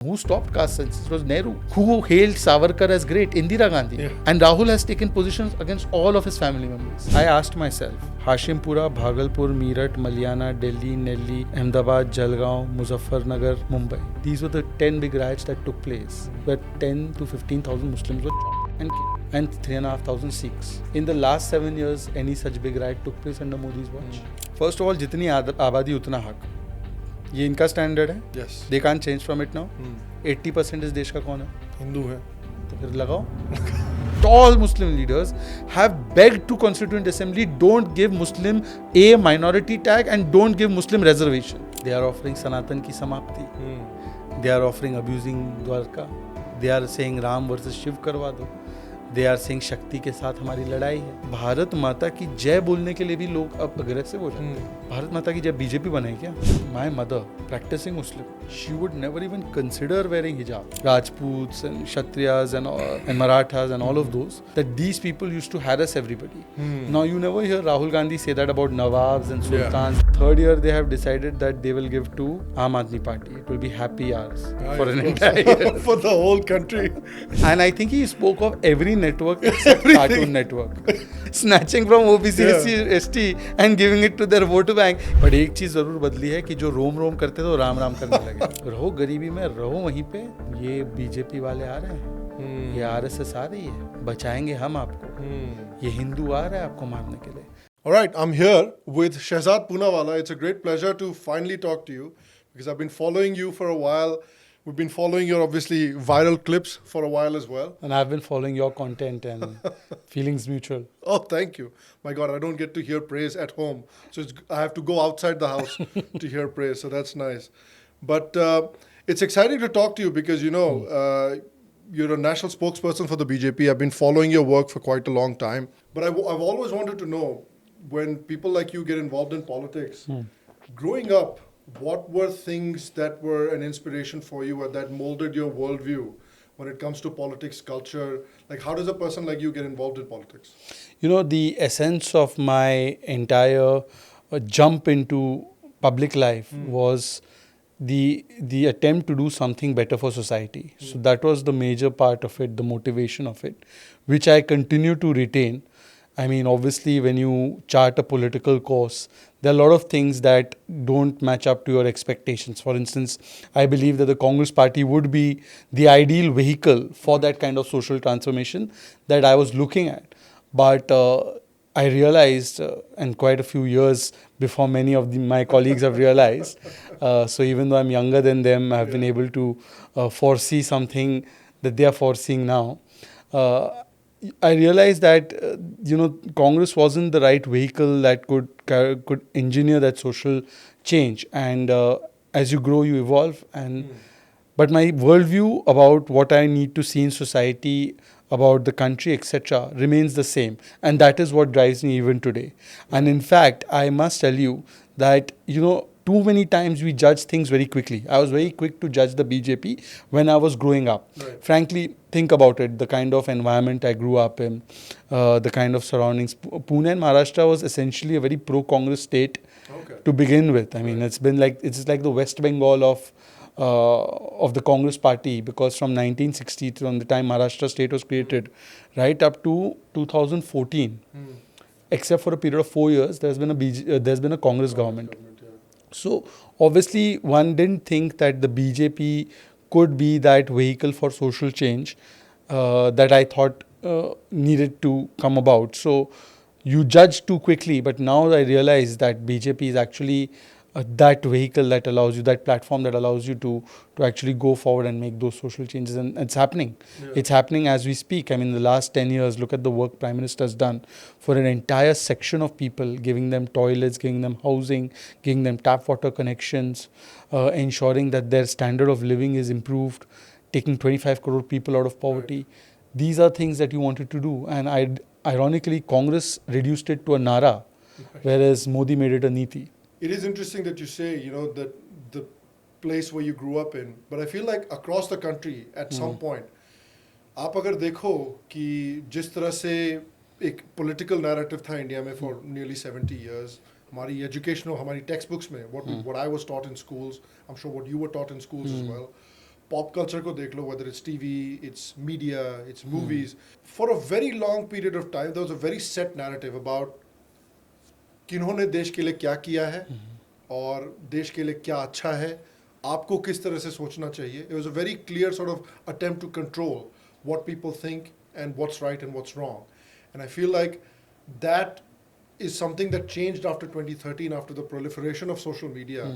Who stopped caste census? It was Nehru. Who hailed Savarkar as great? Indira Gandhi. Yeah. And Rahul has taken positions against all of his family members. I asked myself, Hashimpura, Bhagalpur, Meerut, Malyana, Delhi, Nelli, Ahmedabad, Jalgaon, Muzaffarnagar, Mumbai. These were the 10 big riots that took place, where 10 to 15,000 Muslims were chopped and killed, and 3,500 Sikhs. In the last 7 years, any such big riot took place under Modi's watch. First of all, जितनी आबादी उतना हक. ये इनका standard है. Yes. They can't change from it now. 80% इस देश का कौन है? हिंदू है. तो फिर लगाओ. All Muslim leaders have begged to Constituent Assembly, don't give Muslim a minority tag and don't give Muslim reservation. They are offering Sanatan ki samapti. They are offering abusing Dwarka. They are saying Ram versus Shiv करवा दो. They are saying शक्ति के साथ हमारी लड़ाई है. भारत माता की जय बोलने के लिए भी लोग अब अग्रेसिव हो जाते हैं. भारत माता की जय बीजेपी बनाई क्या? My mother, practicing Muslim, she would never even consider wearing hijab. Rajputs and Kshatriyas and Marathas and all of those, that these people used to harass everybody. Now you never hear Rahul Gandhi say that about Nawabs and Sultans. Yeah. Third year they have decided that they will give to Aam Aadmi Party. It will be happy hours for an entire year. For the whole country. And I think he spoke of every network except Cartoon Network. Snatching from OBC, ST and giving it to their vote bank. But एक चीज जरूर बदली है कि जो रोम रोम करते थे वो राम राम करने लगे. रहो गरीबी में, रहो वहीं पे. ये बीजेपी वाले आ रहे हैं, ये आरएसएस आ रही है, बचाएंगे हम आपको. ये हिंदू आ रहा है आपको मारने के लिए. All right, I'm here with Shehzad Poonawalla. It's a great pleasure to finally talk to you because I've been following you for a while. We've been following your obviously viral clips for a while as well. And I've been following your content and feelings mutual. Oh, thank you. My God, I don't get to hear praise at home. So I have to go outside the house to hear praise. So that's nice. But it's exciting to talk to you because, you know, you're a national spokesperson for the BJP. I've been following your work for quite a long time. But I've always wanted to know, when people like you get involved in politics, growing up, what were things that were an inspiration for you or that molded your worldview when it comes to politics, culture? Like, how does a person like you get involved in politics? You know, the essence of my entire jump into public life was the attempt to do something better for society. So that was the major part of it, the motivation of it, which I continue to retain. I mean, obviously, when you chart a political course, there are a lot of things that don't match up to your expectations. For instance, I believe that the Congress party would be the ideal vehicle for that kind of social transformation that I was looking at. But I realized, and quite a few years before many of my colleagues have realized, so even though I'm younger than them, I've been able to foresee something that they are foreseeing now. I realized that Congress wasn't the right vehicle that could engineer that social change. And as you grow, you evolve. But my worldview about what I need to see in society, about the country, etc., remains the same. And that is what drives me even today. And in fact, I must tell you that too many times we judge things very quickly. I was very quick to judge the BJP when I was growing up. Right. Frankly, think about it, the kind of environment I grew up in, the kind of surroundings. Pune and Maharashtra was essentially a very pro-Congress state to begin with. I mean, it's like the West Bengal of the Congress party, because from 1960, from the time Maharashtra state was created, right up to 2014, except for a period of 4 years, there's been a Congress government. So obviously one didn't think that the BJP could be that vehicle for social change that I thought needed to come about. So you judge too quickly, but now I realize that BJP is actually that vehicle that allows you, that platform that allows you to actually go forward and make those social changes. And it's happening. Yeah. It's happening as we speak. I mean, the last 10 years, look at the work Prime Minister has done for an entire section of people, giving them toilets, giving them housing, giving them tap water connections, ensuring that their standard of living is improved, taking 25 crore people out of poverty. Right. These are things that you wanted to do. And ironically, Congress reduced it to a nara, whereas Modi made it a niti. It is interesting that you say, that the place where you grew up in, but I feel like across the country at some point, आप अगर देखो कि जिस तरह से एक political narrative था India में for nearly 70 years, हमारी educational, हमारी textbooks में, what I was taught in schools, I'm sure what you were taught in schools as well, pop culture ko dekh lo, whether it's TV, it's media, it's movies. For a very long period of time, there was a very set narrative about किन्होंने देश के लिए क्या किया है और देश के लिए क्या अच्छा है, आपको किस तरह से सोचना चाहिए. It was a very clear sort of attempt to control what people think and what's right and what's wrong. And I feel like that is something that changed after 2013, after the proliferation of social media.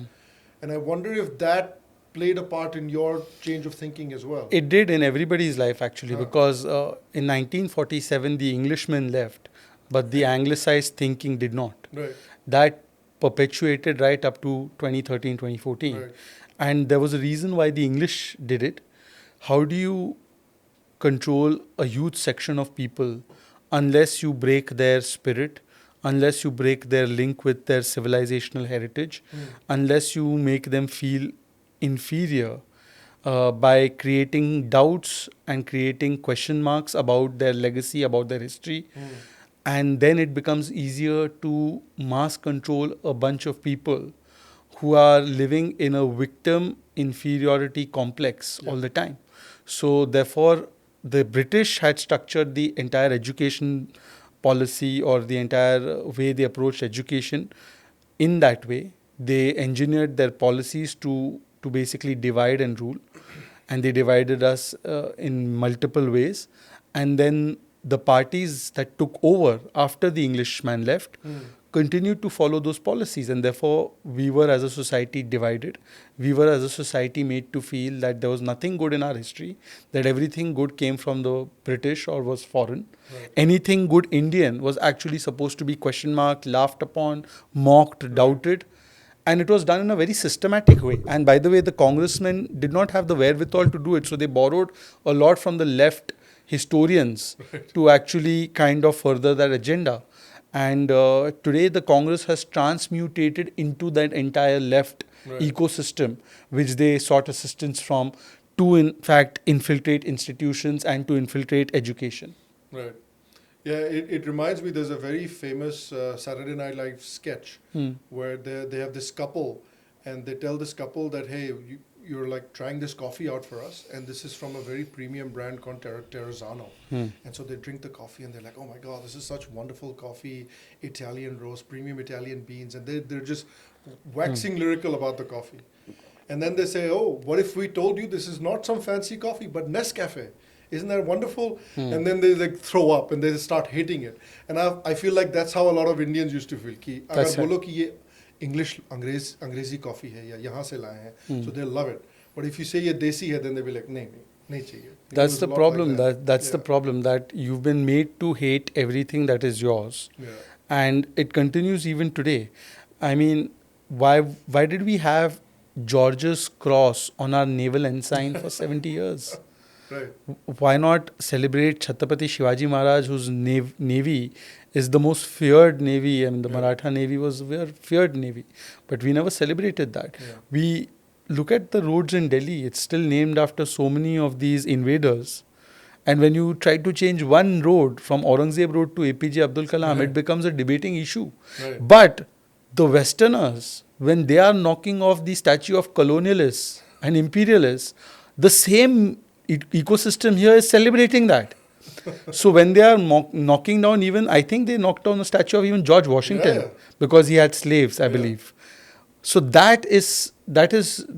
And I wonder if that played a part in your change of thinking as well. It did in everybody's life, actually, because in 1947, the Englishmen left, but the anglicized thinking did not. Right. That perpetuated right up to 2013, 2014. Right. And there was a reason why the English did it. How do you control a huge section of people unless you break their spirit, unless you break their link with their civilizational heritage, unless you make them feel inferior by creating doubts and creating question marks about their legacy, about their history. And then it becomes easier to mass control a bunch of people who are living in a victim inferiority complex all the time. So therefore, the British had structured the entire education policy or the entire way they approached education in that way. They engineered their policies to basically divide and rule, and they divided us in multiple ways. And then the parties that took over after the Englishman left continued to follow those policies, and therefore we were as a society divided. We were as a society made to feel that there was nothing good in our history, that everything good came from the British or was foreign. Right. Anything good Indian was actually supposed to be question marked, laughed upon, mocked, doubted. And it was done in a very systematic way. And by the way, the congressmen did not have the wherewithal to do it, so they borrowed a lot from the left historians to actually kind of further that agenda. And today the Congress has transmutated into that entire left ecosystem, which they sought assistance from to in fact infiltrate institutions and to infiltrate education. Right. Yeah, it reminds me, there's a very famous Saturday Night Live sketch where they have this couple, and they tell this couple that, hey, you're like trying this coffee out for us, and this is from a very premium brand called Terrazzano. And so they drink the coffee and they're like, oh my God, this is such wonderful coffee, Italian roast, premium Italian beans, and they're just waxing lyrical about the coffee. And then they say, oh, what if we told you this is not some fancy coffee, but Nescafe? Isn't that wonderful? And then they like throw up and they start hating it. And I feel like that's how a lot of Indians used to feel. Ki agar bolo ki ye English Angrezi coffee hai ya yahan se laye hain, so they'll love it. But if you say ye desi hai, then they'll be like, nahi chahiye. That's the problem. Like that's the problem, that you've been made to hate everything that is yours. And it continues even today. I mean, why did we have George's cross on our naval ensign for 70 years? Right. Why not celebrate Chhatrapati Shivaji Maharaj, whose navy is the most feared navy? I mean, the Maratha navy was a feared navy, but we never celebrated that. We look at the roads in Delhi; it's still named after so many of these invaders. And when you try to change one road from Aurangzeb Road to APJ Abdul Kalam, it becomes a debating issue. But the Westerners, when they are knocking off the statue of colonialists and imperialists, the same ecosystem here is celebrating that. So when they are knocking down, even I think they knocked down the statue of even George Washington because he had slaves, I believe. So that is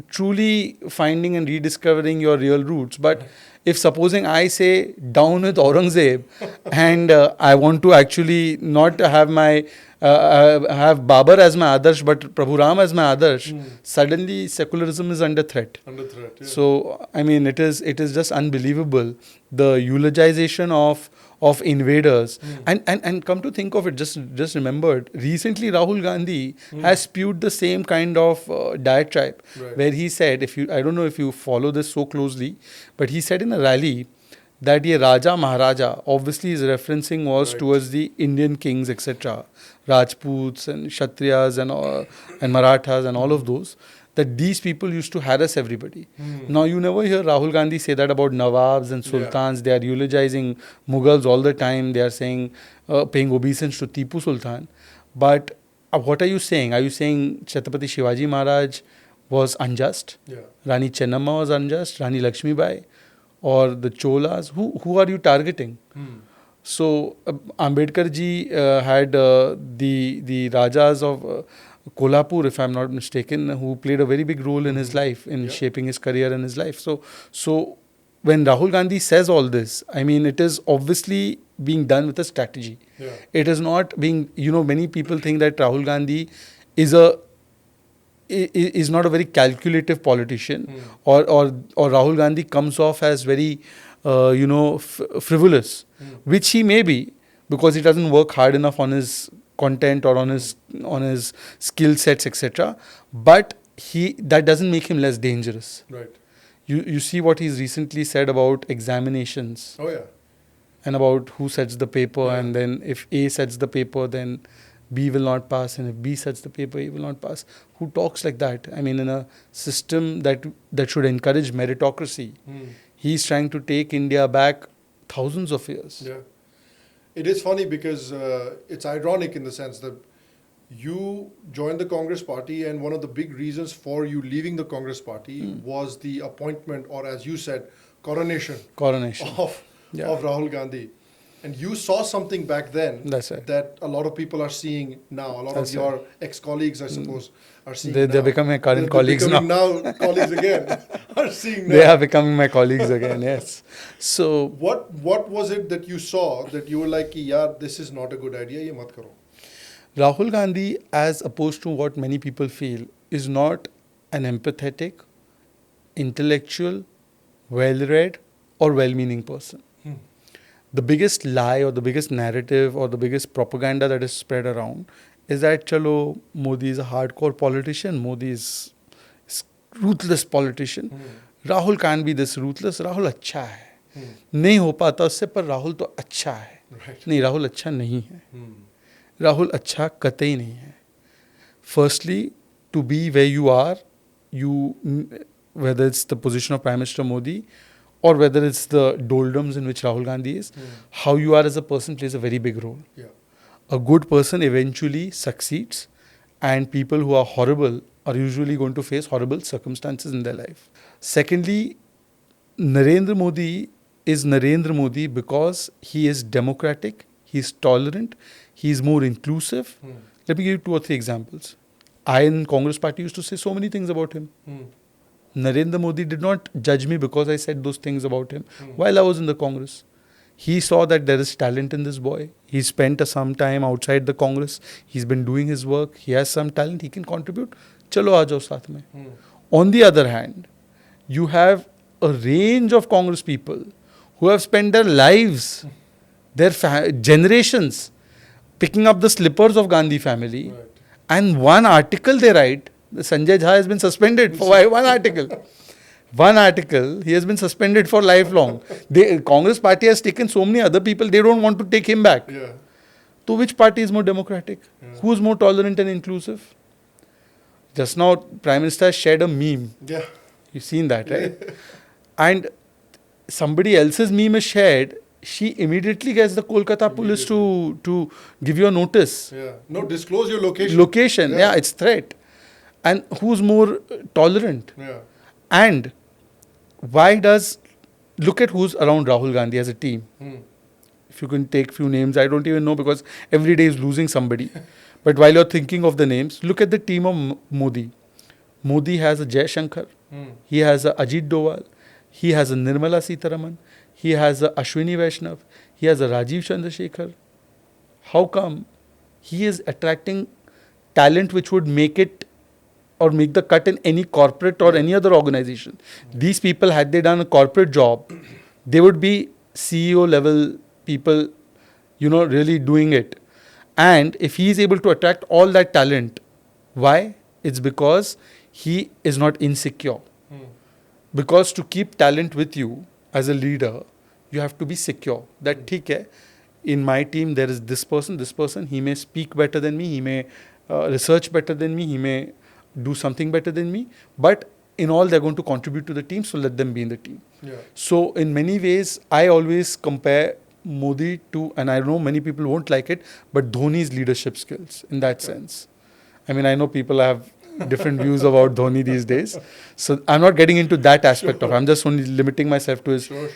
truly finding and rediscovering your real roots. But if supposing I say down with Aurangzeb and I want to actually not have my have Babar as my Adarsh but Prabhu Ram as my Adarsh, suddenly secularism is under threat. So I mean, it is just unbelievable, the eulogization of invaders. And come to think of it, just remembered, recently Rahul Gandhi has spewed the same kind of diatribe where he said, I don't know if you follow this so closely, but he said in a rally that ye Raja Maharaja, obviously his referencing was towards the Indian kings, etc., Rajputs and Kshatriyas and Marathas and all of those, that these people used to harass everybody. Now you never hear Rahul Gandhi say that about Nawabs and Sultans. They are eulogizing Mughals all the time. They are saying, paying obeisance to Tipu Sultan. But what are you saying? Are you saying Chhatrapati Shivaji Maharaj was unjust. Yeah. Rani Chennamma was unjust. Rani Lakshmibai, or the Cholas. Who are you targeting? So Ambedkar ji had the Rajas of Kolhapur, if I'm not mistaken, who played a very big role in his life, in shaping his career and his life. So when Rahul Gandhi says all this, I mean, it is obviously being done with a strategy. Yeah. It is not being, many people think that Rahul Gandhi is is not a very calculative politician, or Rahul Gandhi comes off as very frivolous, which he may be, because he doesn't work hard enough on his content or on his skill sets, etc. But that doesn't make him less dangerous. Right. You see what he's recently said about examinations. Oh, yeah. And about who sets the paper, Yeah. and then if A sets the paper, then B will not pass, and if B sets the paper, A will not pass. Who talks like that? I mean, in a system that should encourage meritocracy, he's trying to take India back thousands of years. Yeah. It is funny because it's ironic in the sense that you joined the Congress party, and one of the big reasons for you leaving the Congress party was the appointment, or as you said, coronation of Rahul Gandhi. And you saw something back then that a lot of people are seeing now. A lot of your ex-colleagues, I suppose, are seeing now. They're becoming current colleagues now. Now colleagues again are seeing now. They are becoming my colleagues again, yes. So what was it that you saw that you were like, yaar, this is not a good idea, ye mat karo? Rahul Gandhi, as opposed to what many people feel, is not an empathetic, intellectual, well-read or well-meaning person. The biggest lie or the biggest narrative or the biggest propaganda that is spread around is that, chalo, Modi is a hardcore politician, Modi is ruthless politician. Rahul can't be this ruthless, Rahul अच्छा है. नहीं हो पाता उससे, पर राहुल तो अच्छा है. नहीं, राहुल अच्छा नहीं है. राहुल अच्छा कतई नहीं है. Firstly, to be where you are, whether it's the position of Prime Minister Modi, or whether it's the doldrums in which Rahul Gandhi is, how you are as a person plays a very big role. Yeah. A good person eventually succeeds, and people who are horrible are usually going to face horrible circumstances in their life. Secondly, Narendra Modi is Narendra Modi because he is democratic, he is tolerant, he is more inclusive. Let me give you 2 or 3 examples. I in Congress party used to say so many things about him. Narendra Modi did not judge me because I said those things about him while I was in the Congress. He saw that there is talent in this boy. He spent some time outside the Congress. He's been doing his work. He has some talent. He can contribute. Chalo aa jao saath mein. On the other hand, you have a range of Congress people who have spent their lives, their generations, picking up the slippers of Gandhi family. Right. And one article they write, Sanjay Jha has been suspended for one article. One article, he has been suspended for lifelong. Congress party has taken so many other people, they don't want to take him back. Yeah. So which party is more democratic? Who is more tolerant and inclusive? Just now, Prime Minister shared a meme. Yeah. You've seen that, right? And somebody else's meme is shared. She immediately gets the Kolkata police to give you a notice. Yeah. No, disclose your location. Location, yeah, it's threat. And who's more tolerant? Yeah. And look at who's around Rahul Gandhi as a team. If you can take few names, I don't even know because every day is losing somebody. But while you're thinking of the names, look at the team of Modi. Modi has a Jai Shankar. He has a Ajit Doval. He has a Nirmala Sitharaman. He has a Ashwini Vaishnav. He has a Rajiv Chandrasekhar. How come? He is attracting talent which would make it or make the cut in any corporate or any other organization. These people, had they done a corporate job, they would be CEO level people, really doing it. And if he is able to attract all that talent, why? It's because he is not insecure. Because to keep talent with you as a leader, you have to be secure. That theek hai, in my team there is this person, he may speak better than me, he may research better than me, he may do something better than me, but in all they're going to contribute to the team, so let them be in the team. Yeah. So in many ways, I always compare Modi to, and I know many people won't like it, but Dhoni's leadership skills in that sense. I mean, I know people have different views about Dhoni these days. So I'm not getting into that aspect of it. I'm just only limiting myself to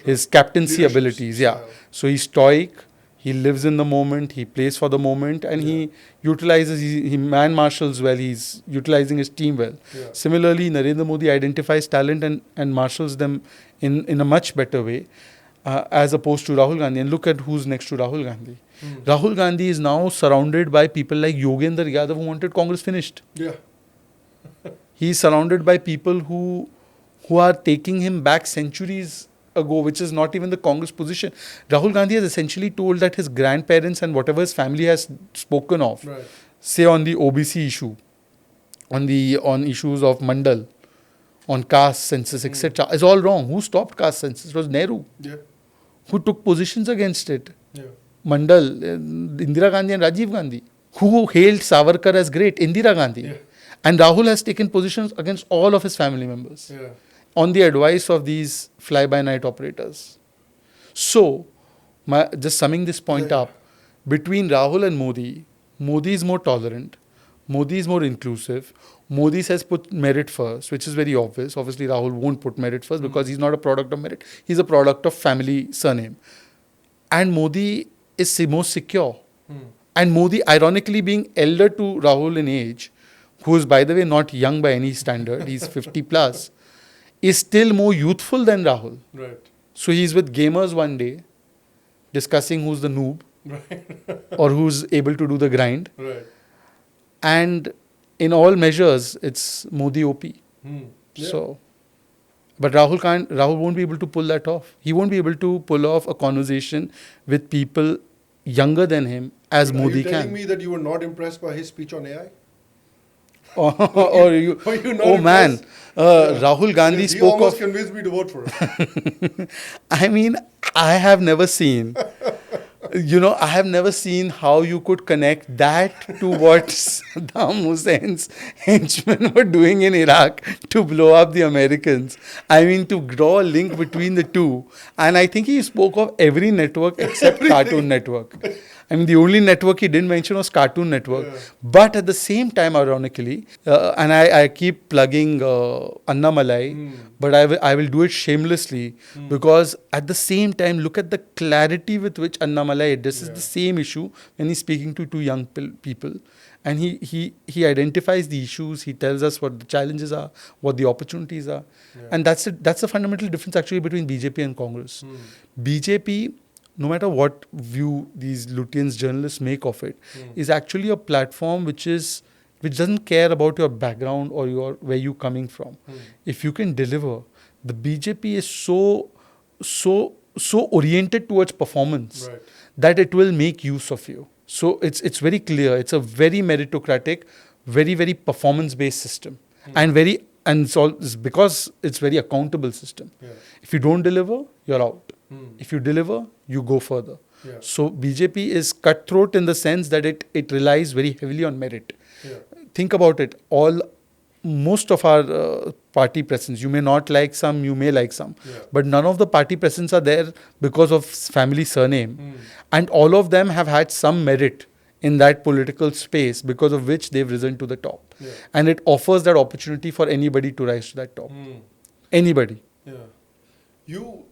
his captaincy Leadership abilities. Yeah. style. So he's stoic. He lives in the moment. He plays for the moment, and he utilizes. He man marshals well. He's utilizing his team well. Yeah. Similarly, Narendra Modi identifies talent and marshals them in a much better way, as opposed to Rahul Gandhi. And look at who's next to Rahul Gandhi. Rahul Gandhi is now surrounded by people like Yogendra Yadav, who wanted Congress finished. Yeah. He is surrounded by people who are taking him back centuries ago, which is not even the Congress position. Rahul Gandhi has essentially told that his grandparents and whatever his family has spoken of, Right. say on the OBC issue, on issues of Mandal, on caste census, etc., is all wrong. Who stopped caste census? It was Nehru. Yeah. Who took positions against it? Yeah. Mandal, Indira Gandhi and Rajiv Gandhi. Who hailed Savarkar as great? Indira Gandhi. Yeah. And Rahul has taken positions against all of his family members Yeah. on the advice of these fly-by-night operators. So, just summing this point up, between Rahul and Modi, Modi is more tolerant, Modi is more inclusive, Modi has put merit first, which is very obvious. Obviously, Rahul won't put merit first because he's not a product of merit. He's a product of family surname. And Modi is most secure. And Modi, ironically being elder to Rahul in age, who is, by the way, not young by any standard, he's 50 plus, is still more youthful than Rahul. Right. So he's with gamers one day, discussing who's the noob Right. or who's able to do the grind. Right. And in all measures, it's Modi OP. Yeah. So, but Rahul won't be able to pull that off. He won't be able to pull off a conversation with people younger than him as Modi Are you telling can. me that you were not impressed by his speech on AI? Or you, Were you not oh man, impressed? Rahul Gandhi Because he spoke almost of. convinced me to vote for him. I mean, I have never seen. I have never seen how you could connect that to what Saddam Hussein's henchmen were doing in Iraq to blow up the Americans. I mean, to draw a link between the two. And I think he spoke of every network except Cartoon Network. I mean, the only network he didn't mention was Cartoon Network. Yeah. But at the same time, ironically, and I keep plugging Annamalai, but I will do it shamelessly because at the same time, look at the clarity with which Annamalai addresses the same issue when he's speaking to two young people. And he identifies the issues, he tells us what the challenges are, what the opportunities are. Yeah. And that's the fundamental difference actually between BJP and Congress. BJP, no matter what view these Lutyens journalists make of it, is actually a platform which doesn't care about your background or where you're coming from. If you can deliver, the BJP is so oriented towards performance Right. that it will make use of you. So it's very clear. It's a very meritocratic, very very performance based system, and it's because it's very accountable system. Yeah. If you don't deliver, you're out. If you deliver, you go further. Yeah. So BJP is cutthroat in the sense that it relies very heavily on merit. Yeah. Think about it. Most of our party presidents, you may not like some, you may like some, but none of the party presidents are there because of family surname, and all of them have had some merit in that political space because of which they've risen to the top. Yeah. And it offers that opportunity for anybody to rise to that top. Anybody. Yeah. You,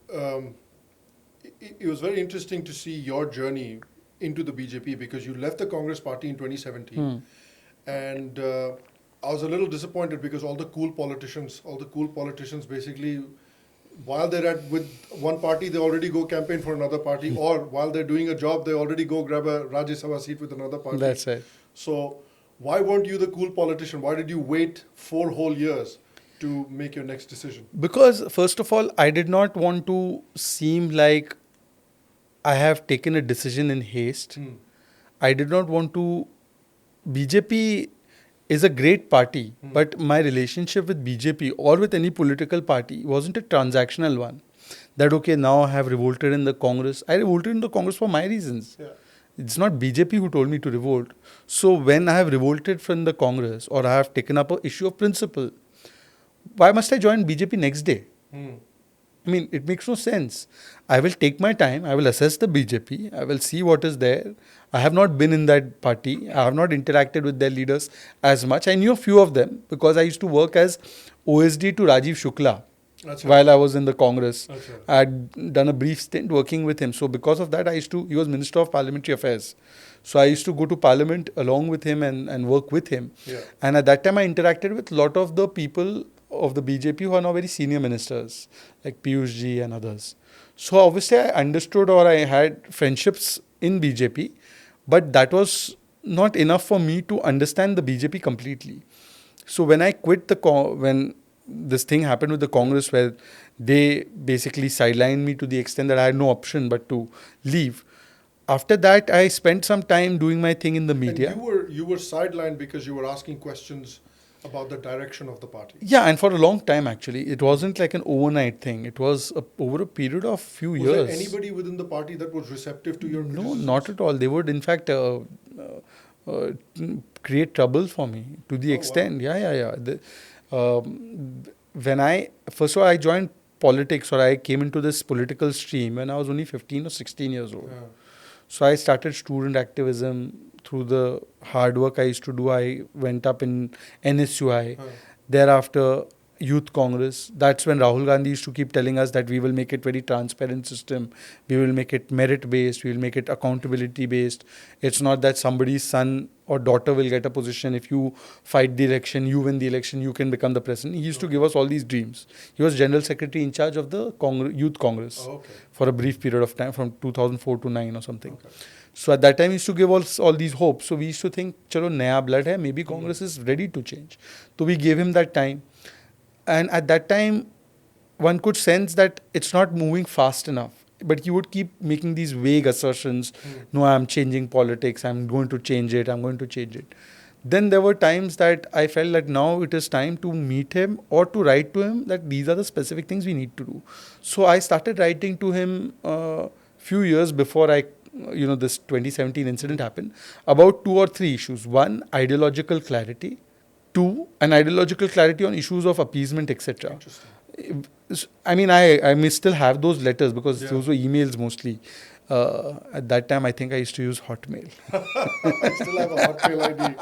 it was very interesting to see your journey into the BJP because you left the Congress party in 2017. And I was a little disappointed because all the cool politicians basically, while they're with one party, they already go campaign for another party, or while they're doing a job, they already go grab a Rajya Sabha seat with another party. That's right. So why weren't you the cool politician? Why did you wait 4 whole years to make your next decision? Because, first of all, I did not want to seem like I have taken a decision in haste. I did not want to. BJP is a great party, but my relationship with BJP or with any political party wasn't a transactional one. That, okay, now I have revolted in the Congress. I revolted in the Congress for my reasons. Yeah. It's not BJP who told me to revolt. So when I have revolted from the Congress or I have taken up an issue of principle, why must I join BJP next day? I mean, it makes no sense. I will take my time. I will assess the BJP. I will see what is there. I have not been in that party. I have not interacted with their leaders as much. I knew a few of them because I used to work as OSD to Rajiv Shukla while I was in the Congress. I had done a brief stint working with him. So because of that, he was Minister of Parliamentary Affairs. So I used to go to Parliament along with him and work with him. Yeah. And at that time, I interacted with a lot of the people of the BJP who are now very senior ministers, like Piyush ji and others. So obviously, I understood or I had friendships in BJP, but that was not enough for me to understand the BJP completely. So when I quit when this thing happened with the Congress where they basically sidelined me to the extent that I had no option but to leave. After that, I spent some time doing my thing in the media. And you were sidelined because you were asking questions about the direction of the party. Yeah, and for a long time actually. It wasn't like an overnight thing. It was over a period of few years. Was there anybody within the party that was receptive to your No, criticisms? not at all. They would in fact create trouble for me to the extent. Wow. Yeah. First of all, I joined politics or I came into this political stream when I was only 15 or 16 years old. Yeah. So I started student activism through the hard work I used to do. I went up in NSUI. Thereafter, Youth Congress. That's when Rahul Gandhi used to keep telling us that we will make it very transparent system. We will make it merit based. We will make it accountability based. It's not that somebody's son or daughter will get a position. If you fight the election, you win the election, you can become the president. He used to give us all these dreams. He was general secretary in charge of the Youth Congress for a brief period of time from 2004 to 9 or something. Okay. So at that time, he used to give us all these hopes. So we used to think, chalo, naya blood hai, maybe Congress is ready to change. So we gave him that time. And at that time, one could sense that it's not moving fast enough. But he would keep making these vague assertions. No, I'm changing politics. I'm going to change it. I'm going to change it. Then there were times that I felt that now it is time to meet him or to write to him that these are the specific things we need to do. So I started writing to him a few years before this 2017 incident happened about 2 or 3 issues. One, ideological clarity. 2, an ideological clarity on issues of appeasement, etc. Interesting. I mean, I may still have those letters because those were emails mostly. At that time, I think I used to use Hotmail. I still have a Hotmail ID.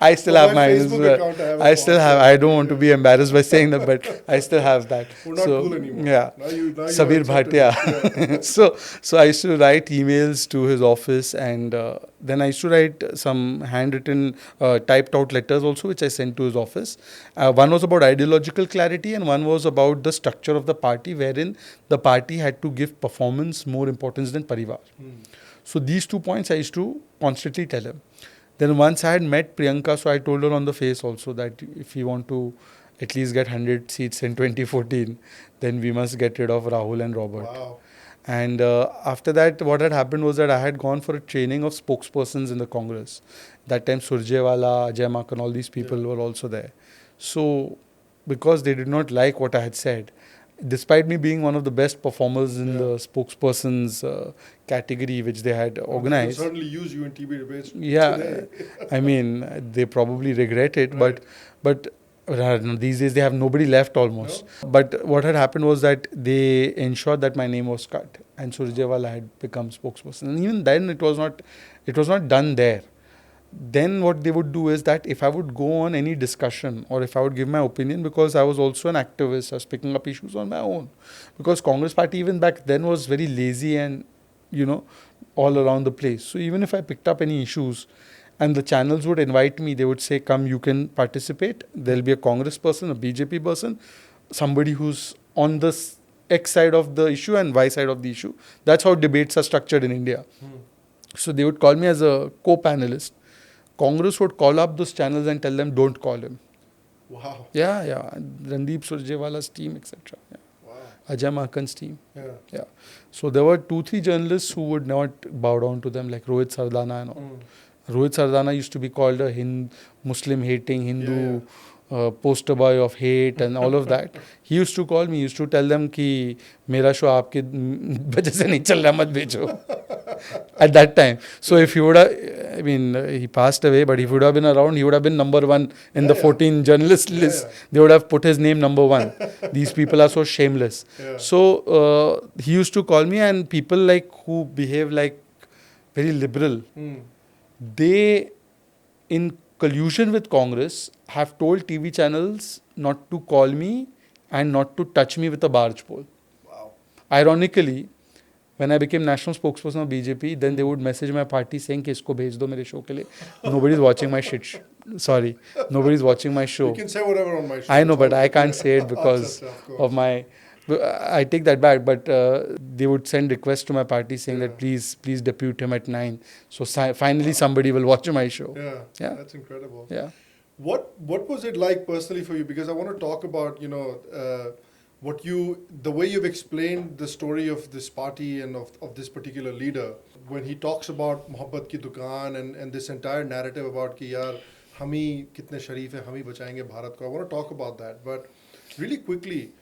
I still have mine as Facebook well. account, I still have. I don't want to be embarrassed by saying that, but I still have that. We're not cool anymore. Yeah. Now you Sabir Bhatia. So I used to write emails to his office, and then I used to write some handwritten, typed out letters also, which I sent to his office. One was about ideological clarity, and one was about the structure of the party, wherein the party had to give performance more importance than Parivar. So these 2 points I used to constantly tell him. Then once I had met Priyanka, so I told her on the face also that if we want to at least get 100 seats in 2014, then we must get rid of Rahul and Robert. Wow. And after that, what had happened was that I had gone for a training of spokespersons in the Congress. That time Surjewala, Ajay Makan, all these people were also there. So because they did not like what I had said, despite me being one of the best performers in the spokespersons category which they had organized. They certainly use you in TB debates today. I mean, they probably regret it, but these days they have nobody left almost. No? But what had happened was that they ensured that my name was cut and Surjewala had become spokesperson. And even then it was not done there. Then what they would do is that if I would go on any discussion or if I would give my opinion, because I was also an activist, I was picking up issues on my own. Because Congress party even back then was very lazy and, all around the place. So even if I picked up any issues and the channels would invite me, they would say, come, you can participate. There'll be a Congress person, a BJP person, somebody who's on the X side of the issue and Y side of the issue. That's how debates are structured in India. So they would call me as a co-panelist. Congress would call up those channels and tell them, don't call him. Wow. Yeah. Randeep Surjewala's team, etc. Yeah. Wow. Ajay Makan's team. Yeah. So there were 2-3 journalists who would not bow down to them, like Rohit Sardana and all. Rohit Sardana used to be called a Muslim-hating Hindu poster boy of hate and all of that. He used to call me, he used to tell them कि मेरा show आपके वजह से नहीं चल रहा, मत भेजो. At that time. So if he would have, I mean, he passed away, but if he would have been around, he would have been number one in the 14 journalist list. They would have put his name number one. These people are so shameless. So he used to call me, and people like who behave like very liberal, they, in collusion with Congress, have told TV channels not to call me and not to touch me with a barge pole. Wow. Ironically, when I became national spokesperson of BJP, then they would message my party saying कि इसको भेज दो मेरे show के लिए. Nobody's watching my shit. Sorry, nobody's watching my show. You can say whatever on my show. I know, but I can't say it because of my. I take that back, but they would send requests to my party saying that please depute him at 9. So finally somebody will watch my show. Yeah, that's incredible. Yeah. What was it like personally for you? Because I want to talk about, the way you've explained the story of this party and of this particular leader, when he talks about Mohabbat ki Dukaan and this entire narrative about ki yaar, hum hi kitne sharif hai, hum hi bachayenge Bharat ko. I want to talk about that. But really quickly,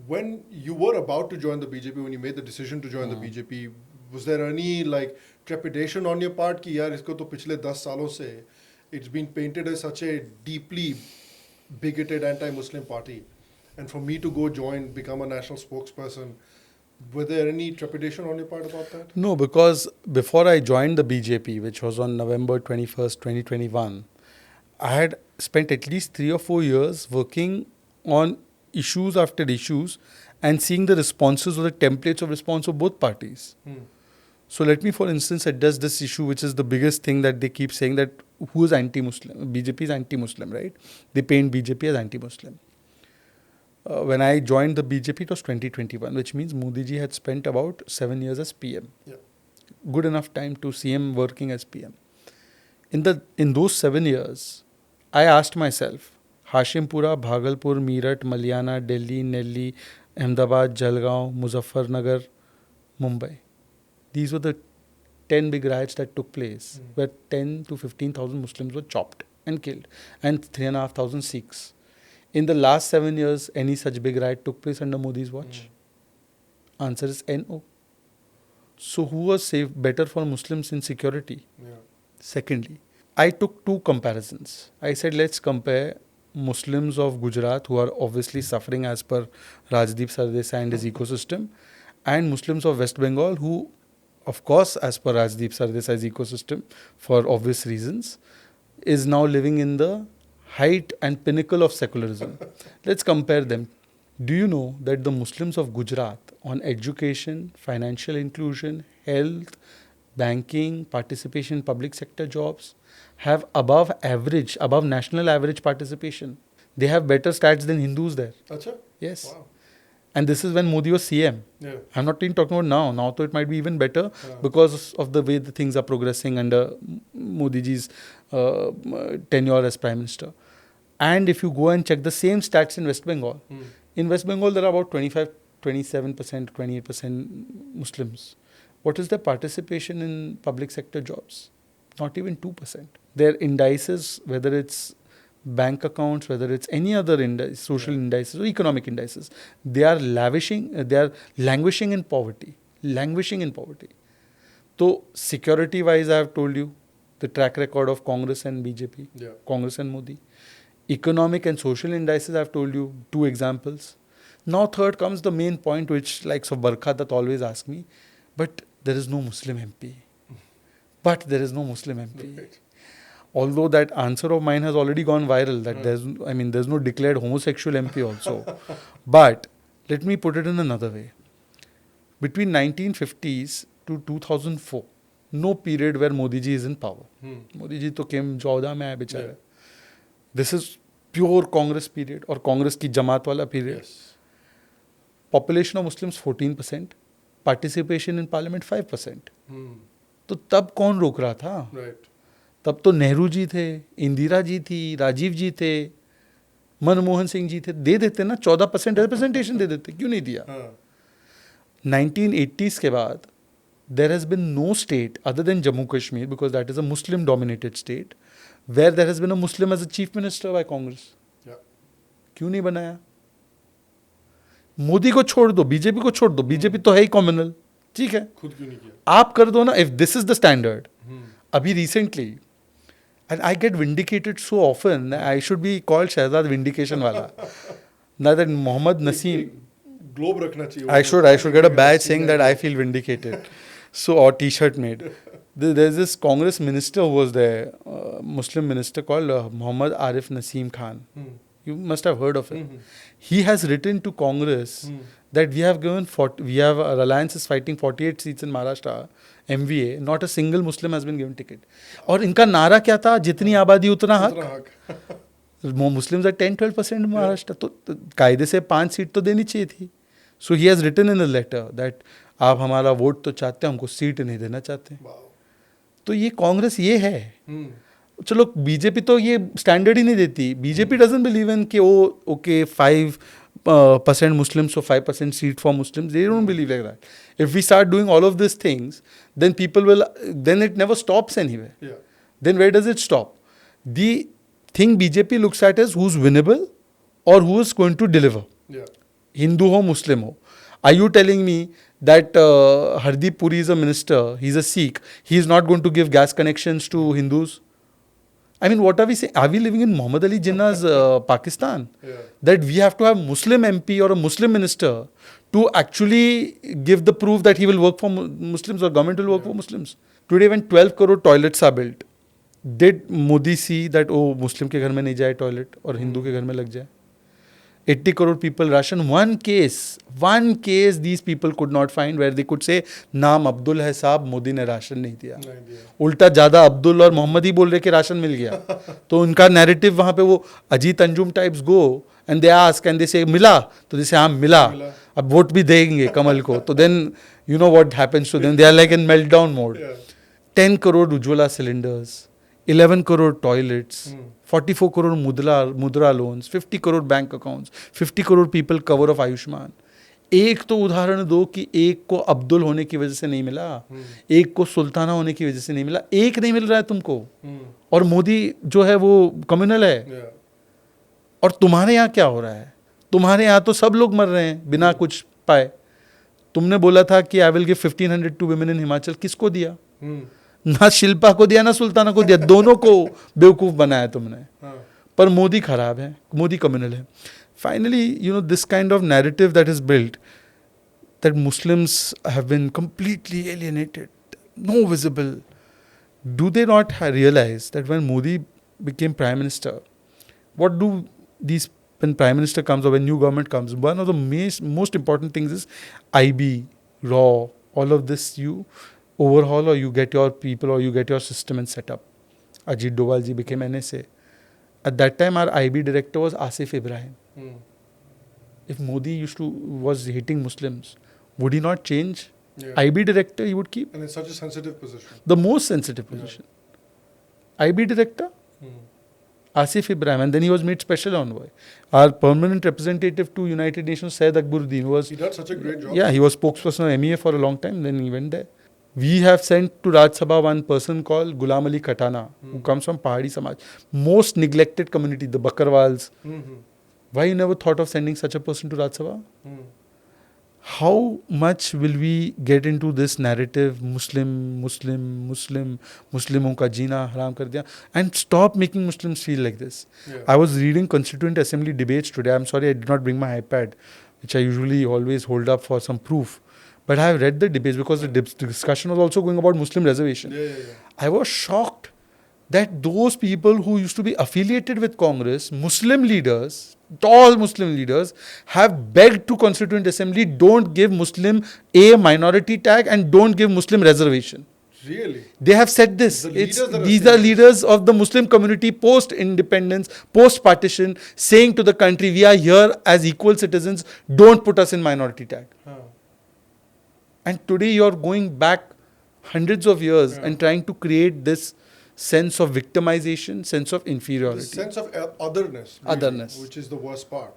when you were about to join the BJP, when you made the decision to join the BJP, was there any trepidation on your part ki yaar isko to pichle 10 saalon se it's been painted as such a deeply bigoted anti-Muslim party, and for me to go join, become a national spokesperson, were there any trepidation on your part about that? No, because before I joined the BJP, which was on November 21st, 2021, I had spent at least 3 or 4 years working on issues after issues and seeing the responses or the templates of response of both parties. So let me, for instance, address this issue, which is the biggest thing that they keep saying, that who is anti-Muslim? BJP is anti-Muslim, right? They paint BJP as anti-Muslim. When I joined the BJP, it was 2021, which means Modi ji had spent about 7 years as PM. Yeah. Good enough time to see him working as PM. In those 7 years, I asked myself, Hashimpura, Bhagalpur, Meerut, Malyana, Delhi, Nelli, Ahmedabad, Jalgaon, Muzaffarnagar, Mumbai. These were the 10 big riots that took place, where 10 to 15,000 Muslims were chopped and killed, and 3,500 Sikhs. In the last 7 years, any such big riot took place under Modi's watch? Answer is no. So who was safe, better for Muslims in security? Yeah. Secondly, I took 2 comparisons. I said, let's compare Muslims of Gujarat, who are obviously suffering as per Rajdeep Sardesai and his ecosystem, and Muslims of West Bengal, who, of course, as per Rajdeep Sardesai's ecosystem, for obvious reasons, is now living in the height and pinnacle of secularism. Let's compare them. Do you know that the Muslims of Gujarat on education, financial inclusion, health, banking, participation in public sector jobs have above national average participation? They have better stats than Hindus there. Achha? Yes. Wow. And this is when Modi was CM. Yeah. I'm not even talking about now. Now, though, it might be even better because of the way the things are progressing under Modi ji's tenure as Prime Minister. And if you go and check the same stats in West Bengal, in West Bengal there are about 27%, 28% Muslims. What is their participation in public sector jobs? Not even 2%. Their indices, whether it's bank accounts, whether it's any other social indices or economic indices, they are languishing in poverty. So security-wise, I have told you the track record of Congress and BJP, Congress and Modi. Economic and social indices, I have told you 2 examples. Now third comes the main point, which likes of Barkha always ask me, but there is no Muslim MP. Right. Although that answer of mine has already gone viral, that there's no declared homosexual MP also. But let me put it in another way. Between 1950s to 2004, no period where Modi ji is in power. Modi ji to came 14 mein aaya bichara. This is pure Congress period or Congress ki Jamaat wala period. Yes. Population of Muslims 14%, participation in parliament 5%. तो तब कौन रोक रहा था? Right. तब तो नेहरू जी थे, इंदिरा जी थी, राजीव जी थे, मनमोहन सिंह जी थे. दे देते ना 14% रिप्रेजेंटेशन दे देते, क्यों नहीं दिया? 1980s के बाद there has been no state other than Jammu Kashmir, because that is a Muslim dominated state, where there has been a Muslim as a chief minister by Congress. Yeah. क्यों नहीं बनाया? मोदी को छोड़ दो, बीजेपी को छोड़ दो, बीजेपी तो है ही कॉम्युनल, ठीक है, खुद क्यों नहीं किया? आप कर दो ना. If this is the standard. अभी recently, and I get vindicated so often, I should be called Shahzad vindication वाला. ना दैट मोहम्मद नसीम, ग्लोब रखना चाहिए. I should get a badge saying that I feel vindicated. So, or T-shirt made. There's this Congress minister who was there, Muslim minister called Muhammad Arif Naseem Khan. You must have heard of him. He has written to Congress that we have given our alliance is fighting 48 seats in Maharashtra, MVA. Not a single Muslim has been given ticket. और इनका नारा क्या था? जितनी आबादी उतना हक. Muslims are 10-12% in Maharashtra. तो कायदे से 5 सीट तो देनी चाहिए थी. So he has written in a letter that आप हमारा वोट तो चाहते हैं, हमको सीट नहीं देना चाहते. तो ये कांग्रेस ये है. चलो बीजेपी तो ये स्टैंडर्ड ही नहीं देती. बीजेपी डजंट बिलीव इन कि okay 5% Muslims so 5% seat for Muslims. They don't believe like that. If we start doing all of these things, then then it never stops anywhere. Yeah. Then where does it stop? The thing BJP looks at is who's winnable or who is going to deliver. Yeah. Hindu ho, Muslim ho. Are you telling me that Hardeep Puri is a minister, he's a Sikh, he is not going to give gas connections to Hindus? I mean, what are we saying? Are we living in Muhammad Ali Jinnah's Pakistan? Yeah. That we have to have Muslim MP or a Muslim minister to actually give the proof that he will work for Muslims or government will work for Muslims. Today when 12 crore toilets are built, did Modi see that, oh, Muslim के घर में नहीं जाए toilet और हिंदू के घर में लग जाए? 80 crore people ration. One case these people could not find where they could say नाम अब्दुल है साहब, मोदी ने राशन नहीं दिया. उल्टा ज़्यादा अब्दुल और मोहम्मद ही बोल रहे कि राशन मिल गया. तो उनका नैरेटिव वहाँ पे वो Ajit Anjum types go and they ask and they से मिला, तो जैसे हाँ मिला, अब वोट भी देंगे कमल को. तो then you know what happens to them, they are like in meltdown mode. 10 crore Ujjwala cylinders, 11 crore toilets, 44 crore mudra loans, 50 crore bank accounts, 50 crore people cover of Ayushman. एक तो उदाहरण दो कि एक को अब्दुल होने की वजह से नहीं मिला, एक को सुल्ताना होने की वजह से नहीं मिला. एक नहीं मिल रहा है तुमको, और मोदी जो है वो कम्युनल है. और तुम्हारे यहाँ क्या हो रहा है? तुम्हारे यहाँ तो सब लोग मर रहे हैं बिना कुछ पाए. तुमने बोला था कि I will give 1500 to women in Himachal. किसको दिया? ना शिल्पा को दिया ना सुल्ताना को दिया. दोनों को बेवकूफ बनाया तुमने. पर मोदी खराब है, मोदी कम्युनल है. Finally you know this kind of narrative that is built that Muslims have been completely alienated, no visible. Do they not realise that when Modi became prime minister, what do these, when prime minister comes or when new government comes, one of the most important things is IB, raw, all of this you overhaul, or you get your people, or you get your system and set up. Ajit Doval ji became NSA. At that time, our IB director was Asif Ibrahim. If Modi was hating Muslims, would he not change? IB director he would keep. And it's such a sensitive position. The most sensitive position. IB director, Asif Ibrahim, and then he was made special envoy. Our permanent representative to United Nations, Syed Akbaruddin, was... He did such a great job. Yeah, he was spokesperson of MEA for a long time, then he went there. We have sent to Rajya Sabha one person called Ghulam Ali Khatana, who comes from Pahadi Samaj. Most neglected community, the Bakarwals. Why you never thought of sending such a person to Rajya Sabha? How much will we get into this narrative, Muslimon ka jeena haram kar diya, and stop making Muslims feel like this? Yeah. I was reading Constituent Assembly debates today. I'm sorry I did not bring my iPad, which I usually always hold up for some proof. But I have read the debates because the discussion was also going about Muslim reservation. I was shocked that those people who used to be affiliated with Congress, Muslim leaders, tall Muslim leaders, have begged to Constituent Assembly, don't give Muslim a minority tag and don't give Muslim reservation. Really? They have said this. These are leaders of the Muslim community post-independence, post-partition, saying to the country, we are here as equal citizens, don't put us in minority tag. And today you are going back hundreds of years and trying to create this sense of victimization, sense of inferiority. The sense of otherness. Really, otherness. Which is the worst part.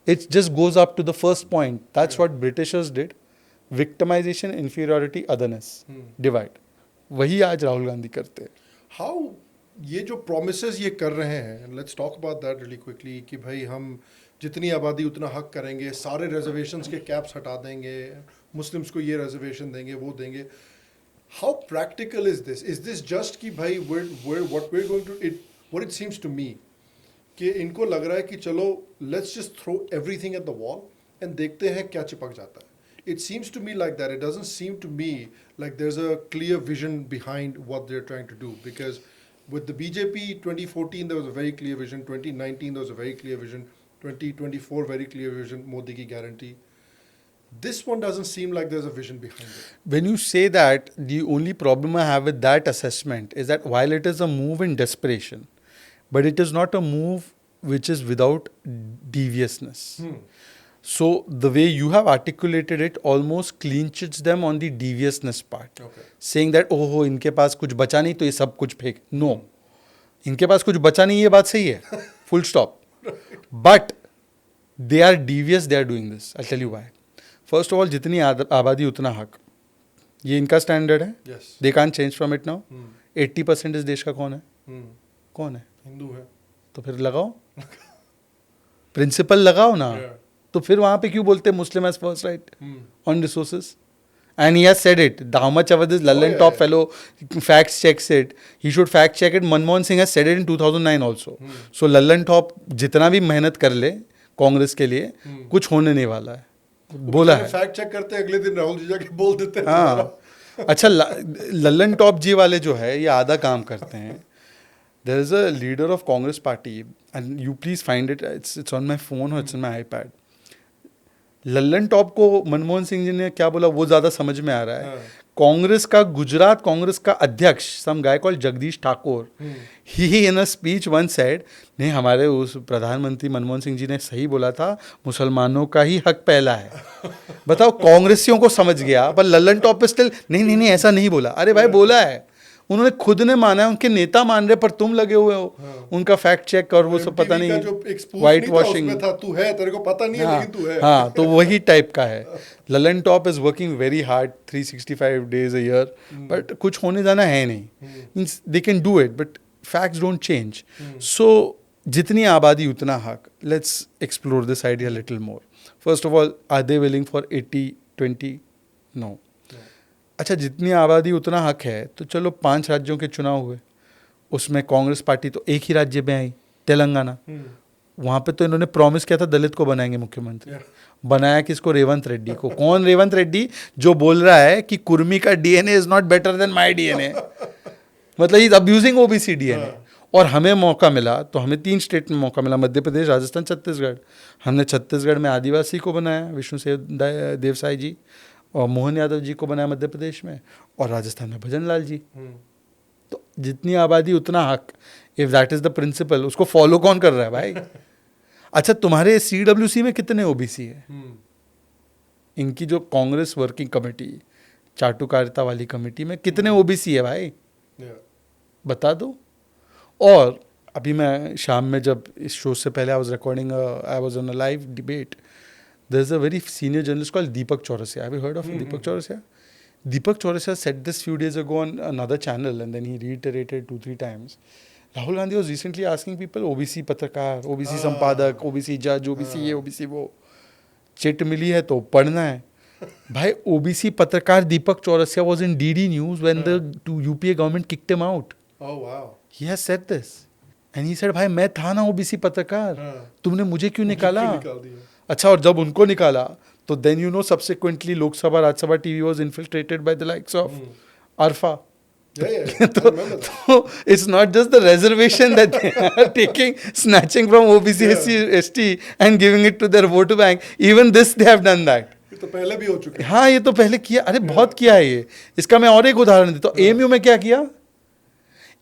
It just goes up to the first point. That's what Britishers did. Victimization, inferiority, otherness. Divide. वही आज राहुल गांधी करते हैं. How ये जो promises ये कर रहे हैं, let's talk about that really quickly, कि भाई हम जितनी आबादी उतना हक करेंगे, सारे रिजर्वेशंस के कैप्स हटा देंगे, मुस्लिम्स को ये रिजर्वेशन देंगे, वो देंगे. How practical is this? Is this just कि भाई what we are going to it, what it seems to me कि इनको लग रहा है कि चलो let's just throw everything at the wall and देखते हैं क्या चिपक जाता है. It seems to me like that. It doesn't seem to me like there's a clear vision behind what they're trying to do. Because with the BJP 2014 there was a very clear vision, 2019 there was a very clear vision, 2024 very clear vision, Modi ki guarantee. This one doesn't seem like there's a vision behind it. When you say that, the only problem I have with that assessment is that while it is a move in desperation, but it is not a move which is without deviousness. So the way you have articulated it almost clinches them on the deviousness part. Okay. Saying that, oh, इनके पास कुछ बचा नहीं तो ये सब कुछ फेंक. No. इनके पास कुछ बचा नहीं, ये बात सही है. Full stop. But they are devious, they are doing this. I'll tell you why. First of all, जितनी आबादी उतना हक. ये इनका स्टैंडर्ड है. Yes. They can't change from it now. 80% इस देश का कौन है? कौन है? हिंदू है. तो फिर लगाओ. प्रिंसिपल लगाओ ना. Yeah. तो फिर वहां पे क्यों बोलते हैं Muslim has first right on resources? And he has said it. How much ever this Lallantop fellow fact checks it, he should fact check it. Manmohan Singh has said it in 2009 also. So Lallantop जितना भी मेहनत कर ले कांग्रेस के लिए, कुछ होने नहीं वाला है. बोला है. फैक्ट चेक करते अगले दिन राहुल जी जाके बोल देते हैं. हाँ. अच्छा, लल्लन टॉप जी वाले जो है ये आधा काम करते हैं. There is a leader of Congress party, and you please find it. It's on my phone or it's on my iPad. Lallan top को मनमोहन सिंह जी ने क्या बोला वो ज्यादा समझ में आ रहा है. कांग्रेस का गुजरात कांग्रेस का अध्यक्ष, some guy called Jagdish Thakur, he in a speech one said, नहीं हमारे उस प्रधानमंत्री मनमोहन सिंह जी ने सही बोला था, मुसलमानों का ही हक पहला है. बताओ, कांग्रेसियों को समझ गया, पर लल्लन टॉप पे स्टिल नहीं ऐसा नहीं बोला. अरे भाई बोला है, उन्होंने खुद ने माना है, उनके नेता मान रहे, पर तुम लगे हुए हो उनका फैक्ट चेक और वो सब पता नहीं, व्हाइट वॉशिंग. तू है, तेरे को पता नहीं है, लेकिन तू है. हाँ, तो वही टाइप का है. Lallantop is working very hard 365 days a year, but कुछ होने जाना है नहीं. Means they can do it but facts don't change. So जितनी आबादी उतना हक. Let's explore this idea little more. First of all, are they willing for 80-20? No. अच्छा, जितनी आबादी उतना हक है, तो चलो 5 राज्यों के चुनाव हुए, उसमें कांग्रेस पार्टी तो एक ही राज्य में आई, तेलंगाना. वहाँ पे तो इन्होंने प्रॉमिस किया था दलित को बनाएंगे मुख्यमंत्री. बनाया किसको? रेवंत रेड्डी को. कौन रेवंत रेड्डी? जो बोल रहा है कि कुर्मी का DNA is not better than my DNA. मतलब he is abusing OBC DNA. और हमें मौका मिला, तो हमें 3 स्टेट में मौका मिला, मध्य प्रदेश, राजस्थान, छत्तीसगढ़. हमने छत्तीसगढ़ में आदिवासी को बनाया, विष्णु देवसाई जी, और मोहन यादव जी को बनाया मध्य प्रदेश में, और राजस्थान में भजन लाल जी. तो जितनी आबादी उतना हक. If that is the principle, उसको फॉलो कौन कर रहा है भाई? अच्छा, तुम्हारे CWC में कितने ओबीसी है? इनकी जो कांग्रेस वर्किंग कमेटी, चाटुकारिता वाली कमेटी में कितने ओबीसी है भाई? बता दो. और अभी मैं शाम में, जब इस शो से पहले I was on a live debate. There's a very senior journalist called Deepak Chaurasia. Have you heard of Deepak Chaurasia? Deepak Chaurasia said this few days ago on another channel, and then he reiterated 2-3 times. Rahul Gandhi was recently asking people, OBC पत्रकार, OBC संपादक, OBC जज, OBC ये, OBC वो. Chit मिली है तो पढ़ना है. भाई, OBC पत्रकार दीपक Chaurasia was in DD News when the UPA government kicked him out. Oh wow. He has said this. And he said, भाई मैं था ना OBC पत्रकार, तुमने मुझे क्यों निकाला? अच्छा, और जब उनको निकाला तो then you know subsequently Lok Sabha Rajya Sabha TV was infiltrated by the likes of Arfa. तो it's not just the reservation that they are taking, snatching from OBC SC and giving it to their vote bank. Even this they have done that. ये तो पहले भी हो चुका है. हाँ, ये तो पहले किया. अरे बहुत किया है ये. इसका मैं और एक उदाहरण देता हूँ. AMU में क्या किया?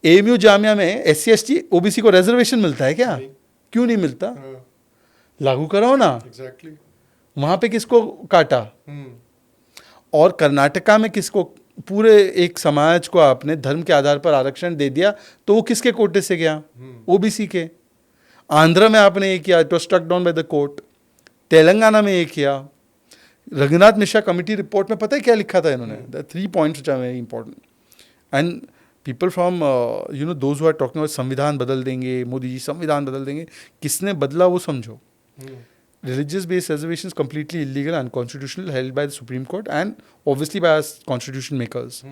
AMU जामिया में SC ST OBC को रिजर्वेशन मिलता है क्या? क्यों नहीं मिलता? लागू कराओ ना. Exactly. वहां पे किसको काटा? और कर्नाटका में किसको? पूरे एक समाज को आपने धर्म के आधार पर आरक्षण दे दिया, तो वो किसके कोटे से गया? ओबीसी के. आंध्र में आपने ये किया, it was struck down by the court. Telangana में ये किया. रघुनाथ मिश्रा कमेटी रिपोर्ट में पता है क्या लिखा था इन्होंने? The 3 points which are very important. And people from those who are talking about संविधान बदल देंगे, मोदी जी संविधान बदल देंगे, किसने बदला वो समझो. Religious based reservation is completely illegal and unconstitutional, held by the Supreme Court and obviously by us constitution makers.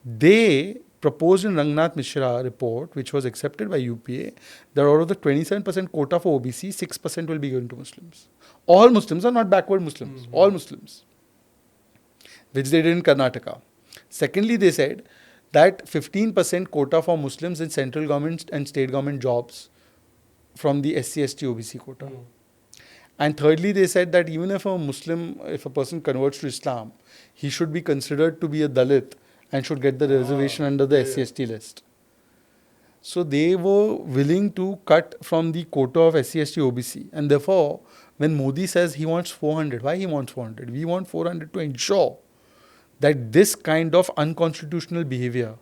They proposed in Rangnath Mishra report, which was accepted by UPA, that out of the 27% quota for OBC, 6% will be given to Muslims. All Muslims are not backward Muslims, all Muslims, which they did in Karnataka. Secondly, they said that 15% quota for Muslims in central government and state government jobs from the SC/ST OBC quota. And thirdly, they said that even if a person converts to Islam, he should be considered to be a Dalit and should get the reservation under the SC/ST list. So they were willing to cut from the quota of SC/ST OBC. And therefore, when Modi says he wants 400, why he wants 400? We want 400 to ensure that this kind of unconstitutional behavior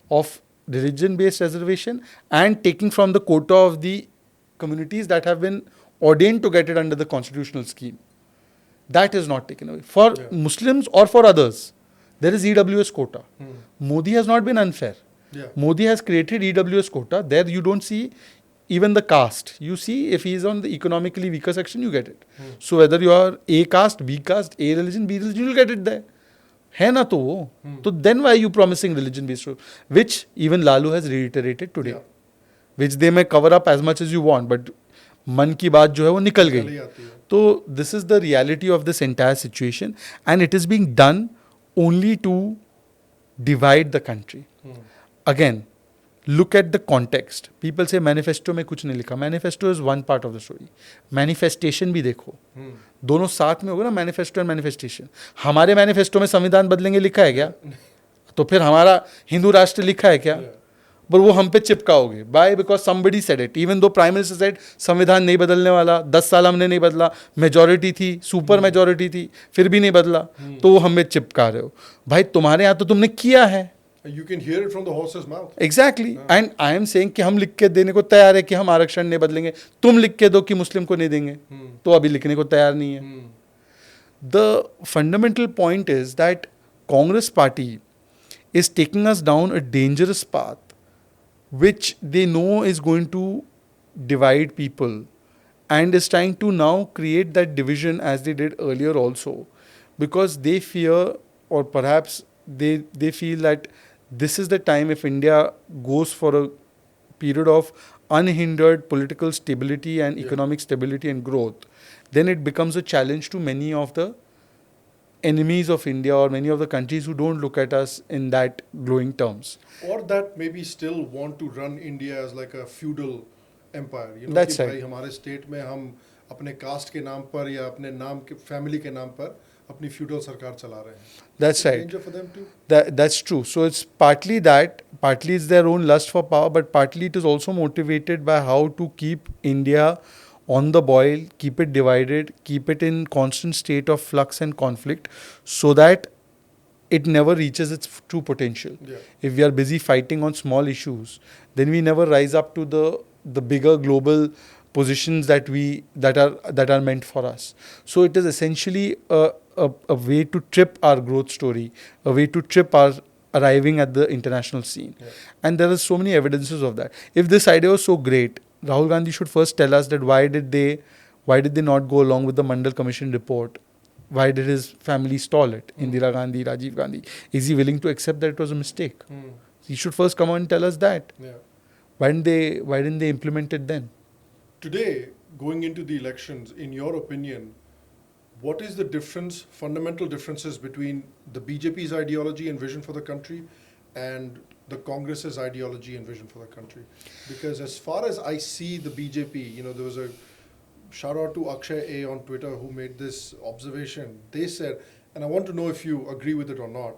of religion-based reservation and taking from the quota of the communities that have been ordained to get it under the constitutional scheme, that is not taken away. For Muslims or for others, there is EWS quota. Modi has not been unfair. Modi has created EWS quota. There you don't see even the caste. You see if he is on the economically weaker section, you get it. So whether you are A caste, B caste, A religion, B religion, you will get it there. है ना तो वो. So then why are you promising religion-based rule? Which even Lalu has reiterated today. Which they may cover up as much as you want, but मन की बात जो है वो निकल गई. तो this is the reality of this entire situation, and it is being done only to divide the country. Again, look at the context. People say manifesto में कुछ नहीं लिखा. Manifesto is one part of the story. Manifestation भी देखो. दोनों साथ में होगा ना, manifesto and manifestation. हमारे manifesto में संविधान बदलेंगे लिखा है क्या? तो फिर हमारा हिंदू राष्ट्र लिखा है क्या? पर वो हम पे चिपकाओगे. Why? Because somebody said it. Even though Prime Minister said संविधान नहीं बदलने वाला, 10 साल हमने नहीं बदला, मेजॉरिटी थी, सुपर मेजॉरिटी थी, फिर भी नहीं बदला, तो वो हमें चिपका रहे हो. भाई तुम्हारे यहाँ तो तुमने किया है. You can hear it from the horse's mouth. Exactly. And I am saying कि हम लिख के देने को तैयार है कि हम आरक्षण नहीं बदलेंगे. तुम लिख के दो कि मुस्लिम को नहीं देंगे. तो अभी लिखने को तैयार नहीं है. The fundamental point is that Congress party is taking us down a dangerous path which they know is going to divide people and is trying to now create that division as they did earlier also, because they fear, or perhaps they feel that this is the time, if India goes for a period of unhindered political stability and economic stability and growth, then it becomes a challenge to many of the enemies of India or many of the countries who don't look at us in that glowing terms. Or that maybe still want to run India as like a feudal empire. You know, That's कि right. भाई हमारे state में हम अपने cast के नाम पर या अपने नाम के फैमिली के नाम पर अपनी feudal सरकार चला रहे हैं. That's right. Danger for them too. That's true. So it's partly that, partly it's their own lust for power, but partly it is also motivated by how to keep India on the boil, keep it divided, keep it in constant state of flux and conflict, so that it never reaches its true potential. If we are busy fighting on small issues, then we never rise up to the bigger global positions that are meant for us. So it is essentially a way to trip our growth story, a way to trip our arriving at the international scene. And there are so many evidences of that. If this idea was so great, Rahul Gandhi should first tell us that why did they not go along with the Mandal Commission report? Why did his family stall it? Indira Gandhi, Rajiv Gandhi. Is he willing to accept that it was a mistake? He should first come out and tell us that. Why didn't they implement it then? Today, going into the elections, in your opinion, what is the difference, fundamental differences between the BJP's ideology and vision for the country and the Congress's ideology and vision for the country? Because as far as I see the BJP, you know, there was a shout out to Akshay A on Twitter who made this observation. They said, and I want to know if you agree with it or not,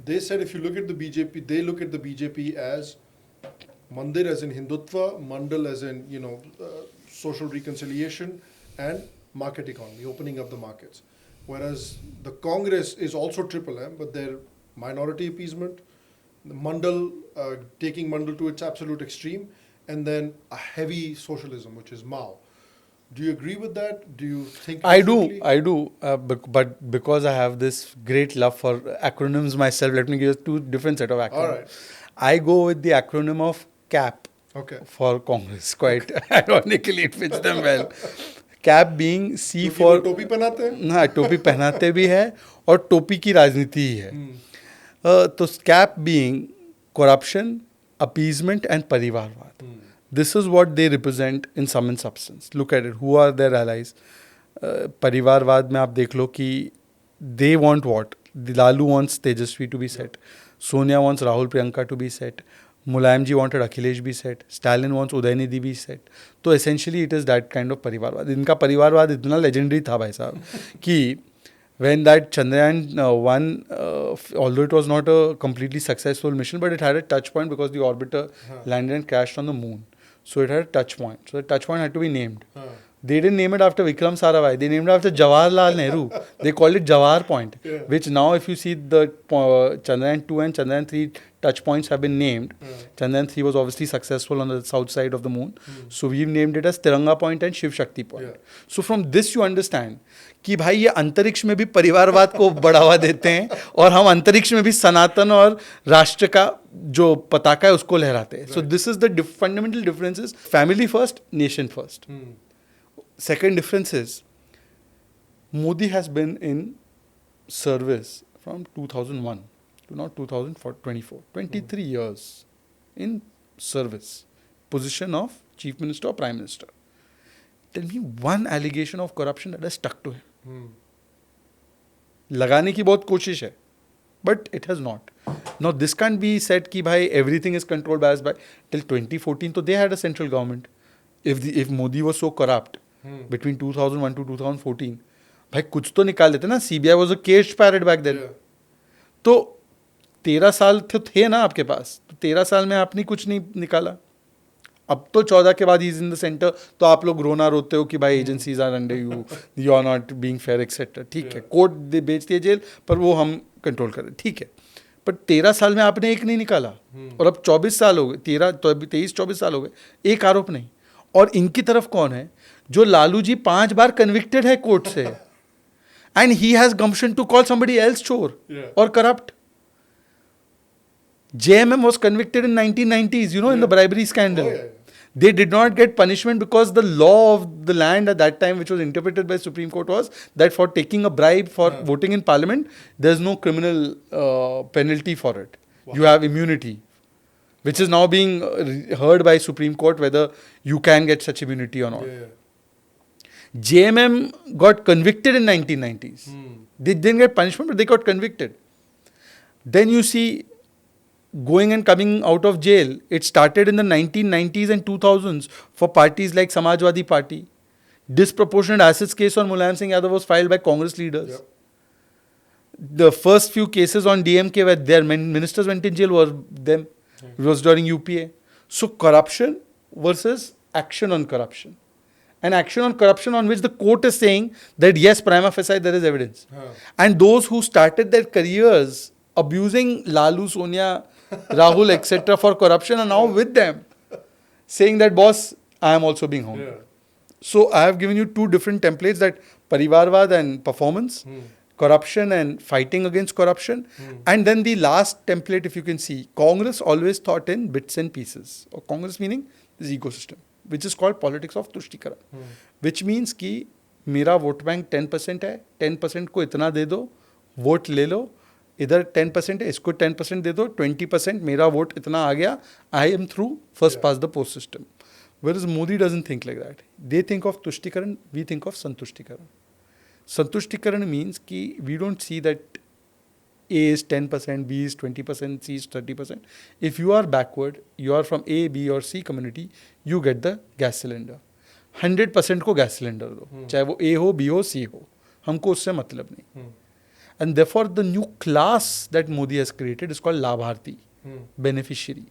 they said if you look at the BJP, they look at the BJP as Mandir as in Hindutva, Mandal as in, you know, social reconciliation and market economy, opening up the markets. Whereas the Congress is also triple M, but they're minority appeasement, the Mandal, taking Mandal to its absolute extreme, and then a heavy socialism, which is Mao. Do you agree with that? Do you think I do. But because I have this great love for acronyms myself, let me give you two different set of acronyms. All right. I go with the acronym of CAP Okay. for Congress. Quite ironically, it fits them well. Cap being C क्योंकि for वो टोपी पहनाते हैं। हाँ टोपी पहनाते भी है और टोपी की राजनीति ही है तो cap being corruption, appeasement and परिवारवाद. This is what they represent in sum and substance. Look at it. Who are their allies? परिवारवाद में आप देख लो कि they want what? Lalu wants Tejasvi to be set. Sonia wants Rahul Priyanka to be set. Mulayam ji wanted Akhilesh be set. Stalin wants Udaynidhi be set. तो essentially it is that kind of परिवारवाद. इनका परिवारवाद इतना legendary था भाई साहब कि when that Chandrayaan 1, although it was not a completely successful mission, but it had a touch point because the orbiter landed and crashed on the moon. So it had a touch point. So the touch point had to be named. They didn't name it after Vikram Sarabhai. They named it after Jawaharlal Nehru. They called it Jawahar Point, which now if you see the Chandrayaan 2 and Chandrayaan 3 touch points have been named. Chandrayaan 3 was obviously successful on the south side of the moon. So we've named it as Tiranga Point and Shiv Shakti Point. So from this you understand कि भाई ये अंतरिक्ष में भी परिवारवाद को बढ़ावा देते हैं और हम अंतरिक्ष में भी सनातन और राष्ट्र का जो पताका है उसको लहराते हैं. So this is the fundamental differences. Family first, nation first. Second difference is Modi has been in service from 2001 to now 2024. 23 years in service. Position of Chief Minister or Prime Minister. Tell me one allegation of corruption that has stuck to him. लगाने की बहुत कोशिश है, but it has not. Now this can't be said कि भाई everything is controlled by us. Till 2014 तो they had a central government. If Modi was so corrupt between 2001 to 2014, भाई कुछ तो निकाल देते ना. CBI was a caged parrot back then. तो 13 साल थे ना आपके पास, तो 13 साल में आपने कुछ नहीं निकाला. अब तो 14 के बाद इज इन द सेंटर, तो आप लोग रोना रोते हो कि भाई agencies are under you, you are not being fair etcetera. ठीक है, कोर्ट बेचती है जेल, पर वो हम कंट्रोल कर रहे हैं. ठीक है, पर 13 साल में आपने एक नहीं निकाला और अब 24 साल हो गए, 23-24 साल हो गए, एक आरोप नहीं. और इनकी तरफ कौन है? जो लालू जी 5 बार कन्विक्टेड है कोर्ट से, and he has gumption to call somebody else चोर और corrupt. JMM was convicted in 1990s, in the bribery scandal. They did not get punishment because the law of the land at that time, which was interpreted by Supreme Court, was that for taking a bribe for voting in parliament, there's no criminal penalty for it. Wow. You have immunity, which is now being heard by Supreme Court whether you can get such immunity or not. JMM got convicted in 1990s. They didn't get punishment, but they got convicted. Then you see going and coming out of jail. It started in the 1990s and 2000s for parties like Samajwadi Party. Disproportionate assets case on Mulayam Singh Yadav was filed by Congress leaders. The first few cases on DMK where their ministers went in jail were them. It was during UPA. So corruption versus action on corruption. And action on corruption on which the court is saying that yes, prima facie there is evidence. And those who started their careers abusing Lalu, Sonia, Rahul, etc. for corruption are now with them, saying that boss, I am also being hounded. So I have given you two different templates, that Parivarvad and performance, corruption and fighting against corruption. And then the last template, if you can see, Congress always thought in bits and pieces. Or Congress meaning this ecosystem, which is called politics of तुष्टीकरण, which means कि मेरा vote bank 10% है, 10% को इतना दे दो, vote ले लो, इधर 10% है, इसको 10% दे दो, 20% मेरा वोट इतना आ गया, I am through, first pass the post system. Whereas Modi doesn't think like that. They think of तुष्टीकरण, we think of संतुष्टीकरण. संतुष्टीकरण means कि we don't see that A is 10%, B is 20%, C is 30%. If you are backward, you are from A, B or C community, you get the gas cylinder. 100% को gas cylinder दो, चाहे वो A हो, B हो, C हो, हमको उससे मतलब नहीं. And therefore, the new class that Modi has created is called Labharti, beneficiary.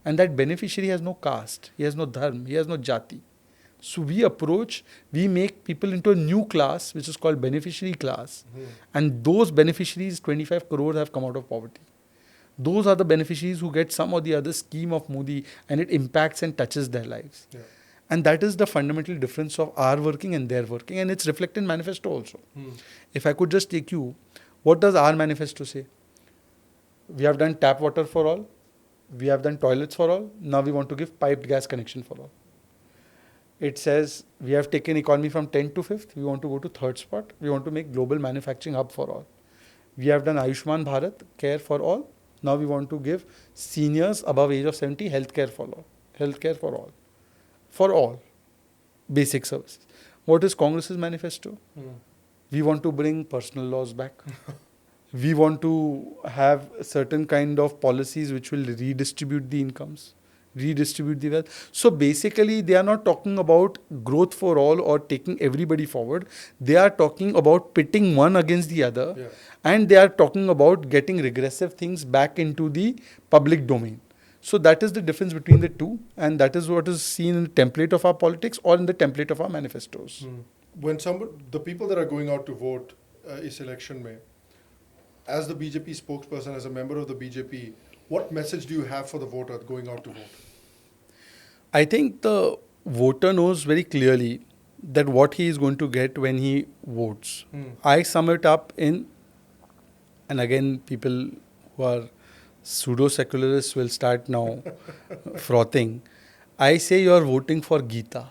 And that beneficiary has no caste, he has no dharma, he has no jati. So we make people into a new class, which is called beneficiary class. And those beneficiaries, 25 crores, have come out of poverty. Those are the beneficiaries who get some or the other scheme of Modi, and it impacts and touches their lives. And that is the fundamental difference of our working and their working. And it's reflected in manifesto also. If I could just take you, what does our manifesto say? We have done tap water for all. We have done toilets for all. Now we want to give piped gas connection for all. It says we have taken economy from 10th to 5th. We want to go to third spot. We want to make global manufacturing hub for all. We have done Ayushman Bharat, care for all. Now we want to give seniors above age of 70 healthcare for all. Healthcare for all. For all. Basic services. What is Congress's manifesto? We want to bring personal laws back. We want to have certain kind of policies which will redistribute the incomes, redistribute the wealth. So basically, they are not talking about growth for all or taking everybody forward. They are talking about pitting one against the other. Yeah. And they are talking about getting regressive things back into the public domain. So that is the difference between the two. And that is what is seen in the template of our politics or in the template of our manifestos. When the people that are going out to vote is election May, as the BJP spokesperson, as a member of the BJP, what message do you have for the voter going out to vote? I think the voter knows very clearly that what he is going to get when he votes. I sum it up in, and again, people who are pseudo-secularists will start now frothing. I say you are voting for Gita.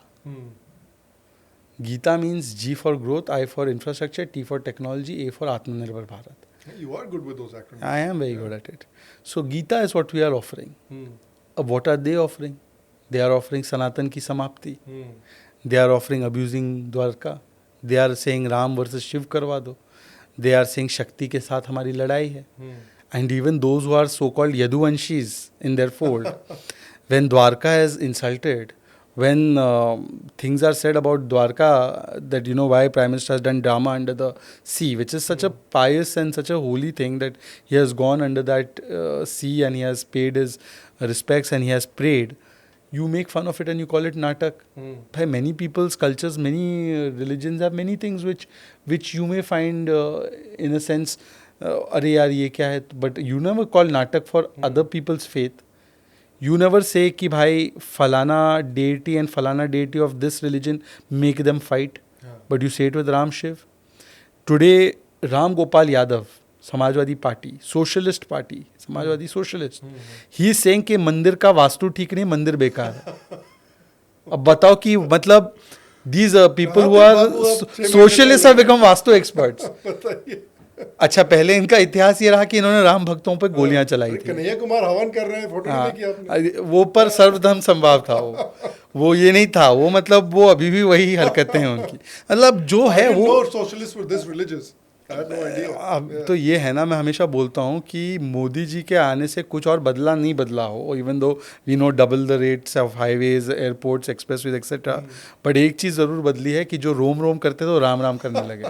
Gita means G for growth, I for infrastructure, T for technology, A for Atmanirbhar Bharat. You are good with those acronyms. I am very good at it. So Gita is what we are offering. What are they offering? They are offering Sanatan ki samapti. They are offering abusing Dwarka. They are saying Ram versus Shiv karwa do. They are saying Shakti ke saath hamari ladai hai. And even those who are so-called Yaduvanshis in their fold, when Dwarka is insulted, when things are said about Dwarka, that why Prime Minister has done drama under the sea, which is such a pious and such a holy thing that he has gone under that sea and he has paid his respects and he has prayed. You make fun of it and you call it natak. By many people's cultures, many religions have many things which you may find in a sense, are ye kya hai? But you never call natak for other people's faith. You never say ki bhai falana deity and falana deity of this religion make them fight. But you say it with Ram Shiv. Today, Ram Gopal Yadav, Samajwadi Party, Socialist Party, Samajwadi Socialist. He is saying कि मंदिर का वास्तु ठीक नहीं, मंदिर बेकार है. अब बताओ कि मतलब these people who are socialists have become vastu experts. अच्छा, पहले इनका इतिहास ये रहा कि इन्होंने राम भक्तों पर गोलियां चलाई थी. कन्हैया कुमार हवन कर रहे हैं, फोटो नहीं किया आपने? वो पर सर्वधर्म संभाव था. वो ये नहीं था. वो मतलब वो अभी भी वही हरकतें हैं उनकी. मतलब जो है वो सोशलिस्ट विद दिस रिलीजियस. अब तो ये है ना, मैं हमेशा बोलता हूँ कि मोदी जी के आने से कुछ और बदला नहीं बदला हो. Even though we know double the rates of highways, airports, expressways etcetera, but एक चीज़ ज़रूर बदली है कि जो रोम रोम करते थे वो राम राम करने लगे.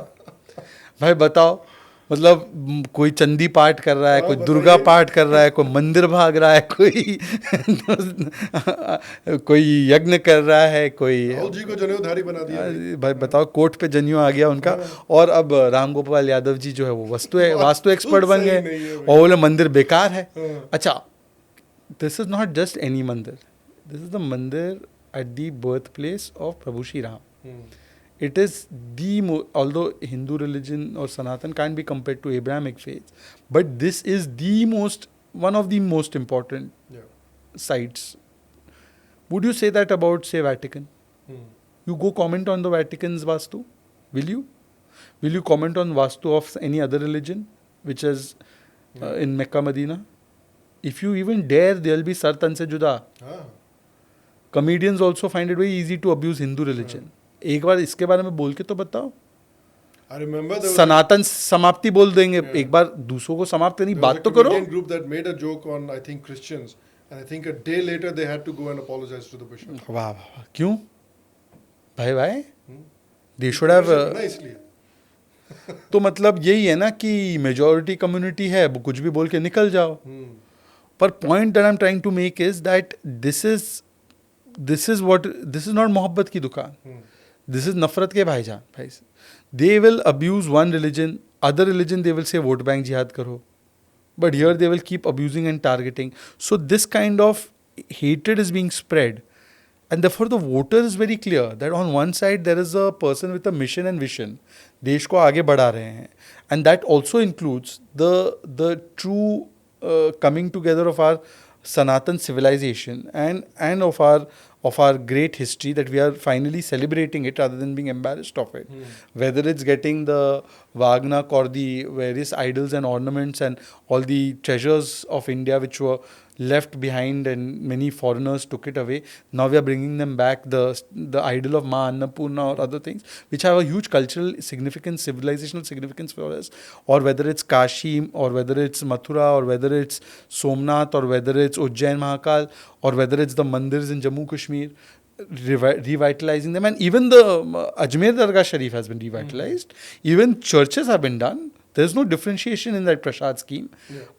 भाई बताओ, मतलब कोई चंदी पाठ कर रहा है, कोई दुर्गा पाठ कर रहा है, कोई मंदिर भाग रहा है, कोई यज्ञ कर रहा है, कोई राहुल जी को जनेऊधारी बना दिया. भाई बताओ, कोर्ट पे जनेऊ आ गया उनका. और अब राम गोपाल यादव जी जो है वो वास्तु एक्सपर्ट बन गए और बोले मंदिर बेकार है. अच्छा, this is not just any मंदिर. दिस इज द मंदिर at the birth place of Prabhu Shri Ram. It is although Hindu religion or Sanatan can't be compared to Abrahamic faith, but this is one of the most important sites. Would you say that about, say, Vatican? You go comment on the Vatican's Vastu? Will you? Will you comment on Vastu of any other religion, which is in Mecca, Medina? If you even dare, there will be Sartan se juda. Comedians also find it very easy to abuse Hindu religion. एक बार इसके बारे में बोल के तो बताओ. सनातन समाप्ति बोल देंगे, एक बार दूसरों को समाप्त करनी बात तो करो. Group that made a joke on, I think, Christians, and I think a day later they had to go and apologize to the bishop. वाह वाह, क्यों भाई? They should have. तो मतलब यही है ना कि मेजॉरिटी कम्युनिटी है, वो कुछ भी बोल के निकल जाओ. पर point that I am trying to make is that this is not मोहब्बत की दुकान. This is नफरत के भाईजान. भाई, they will abuse one religion, other religion they will say vote bank jihad karo, but here they will keep abusing and targeting. So this kind of hatred is being spread, and therefore the voter is very clear that on one side there is a person with a mission and vision, देश को आगे बढ़ा रहे हैं, and that also includes the true coming together of our Sanatan civilization and of our great history, that we are finally celebrating it rather than being embarrassed of it. Whether it's getting the Wagner or the various idols and ornaments and all the treasures of India which were left behind and many foreigners took it away. Now we are bringing them back, the idol of Ma Annapurna or other things which have a huge cultural significance, civilizational significance for us. Or whether it's Kashi, or whether it's Mathura, or whether it's Somnath, or whether it's Ujjain Mahakal, or whether it's the mandirs in Jammu Kashmir, revitalizing them. And even the Ajmer Dargah Sharif has been revitalized. Even churches have been done. There's no differentiation in that Prasad scheme.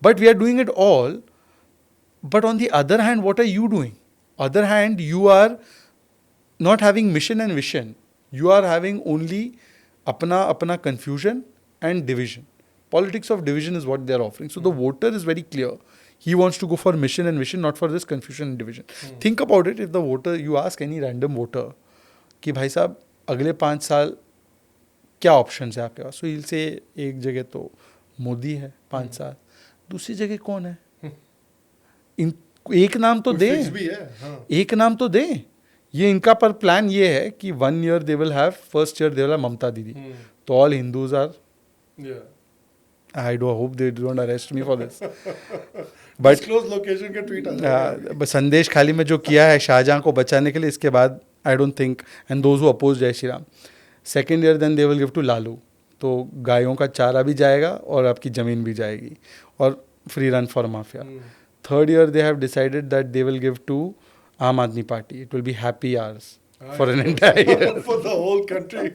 But we are doing it all. But on the other hand, what are you doing? Other hand, you are not having mission and vision. You are having only apna confusion and division. Politics of division is what they are offering. So the voter is very clear. He wants to go for mission and vision, not for this confusion and division. Think about it. If the voter, you ask any random voter कि भाई साहब अगले 5 साल क्या options है आपके पास, so he'll say एक जगह तो मोदी है 5 साल, दूसरी जगह कौन है, एक नाम तो दे, एक नाम तो दे. ये इनका पर प्लान ये है कि 1 year they will have, first year they will have ममता दीदी. तो all Hindus are, I do hope they don't arrest me for this. But disclose location का tweet आ जाएगा. संदेश खाली में जो किया है शाहजहां को बचाने के लिए, इसके बाद I don't think, and those who oppose जय Shri Ram, second year then they will give to Lalu. तो गायों का चारा भी जाएगा और आपकी ज़मीन भी जाएगी और free run for mafia. Third year they have decided that they will give to Aam Aadmi Party. It will be happy hours for an entire year. For the whole country.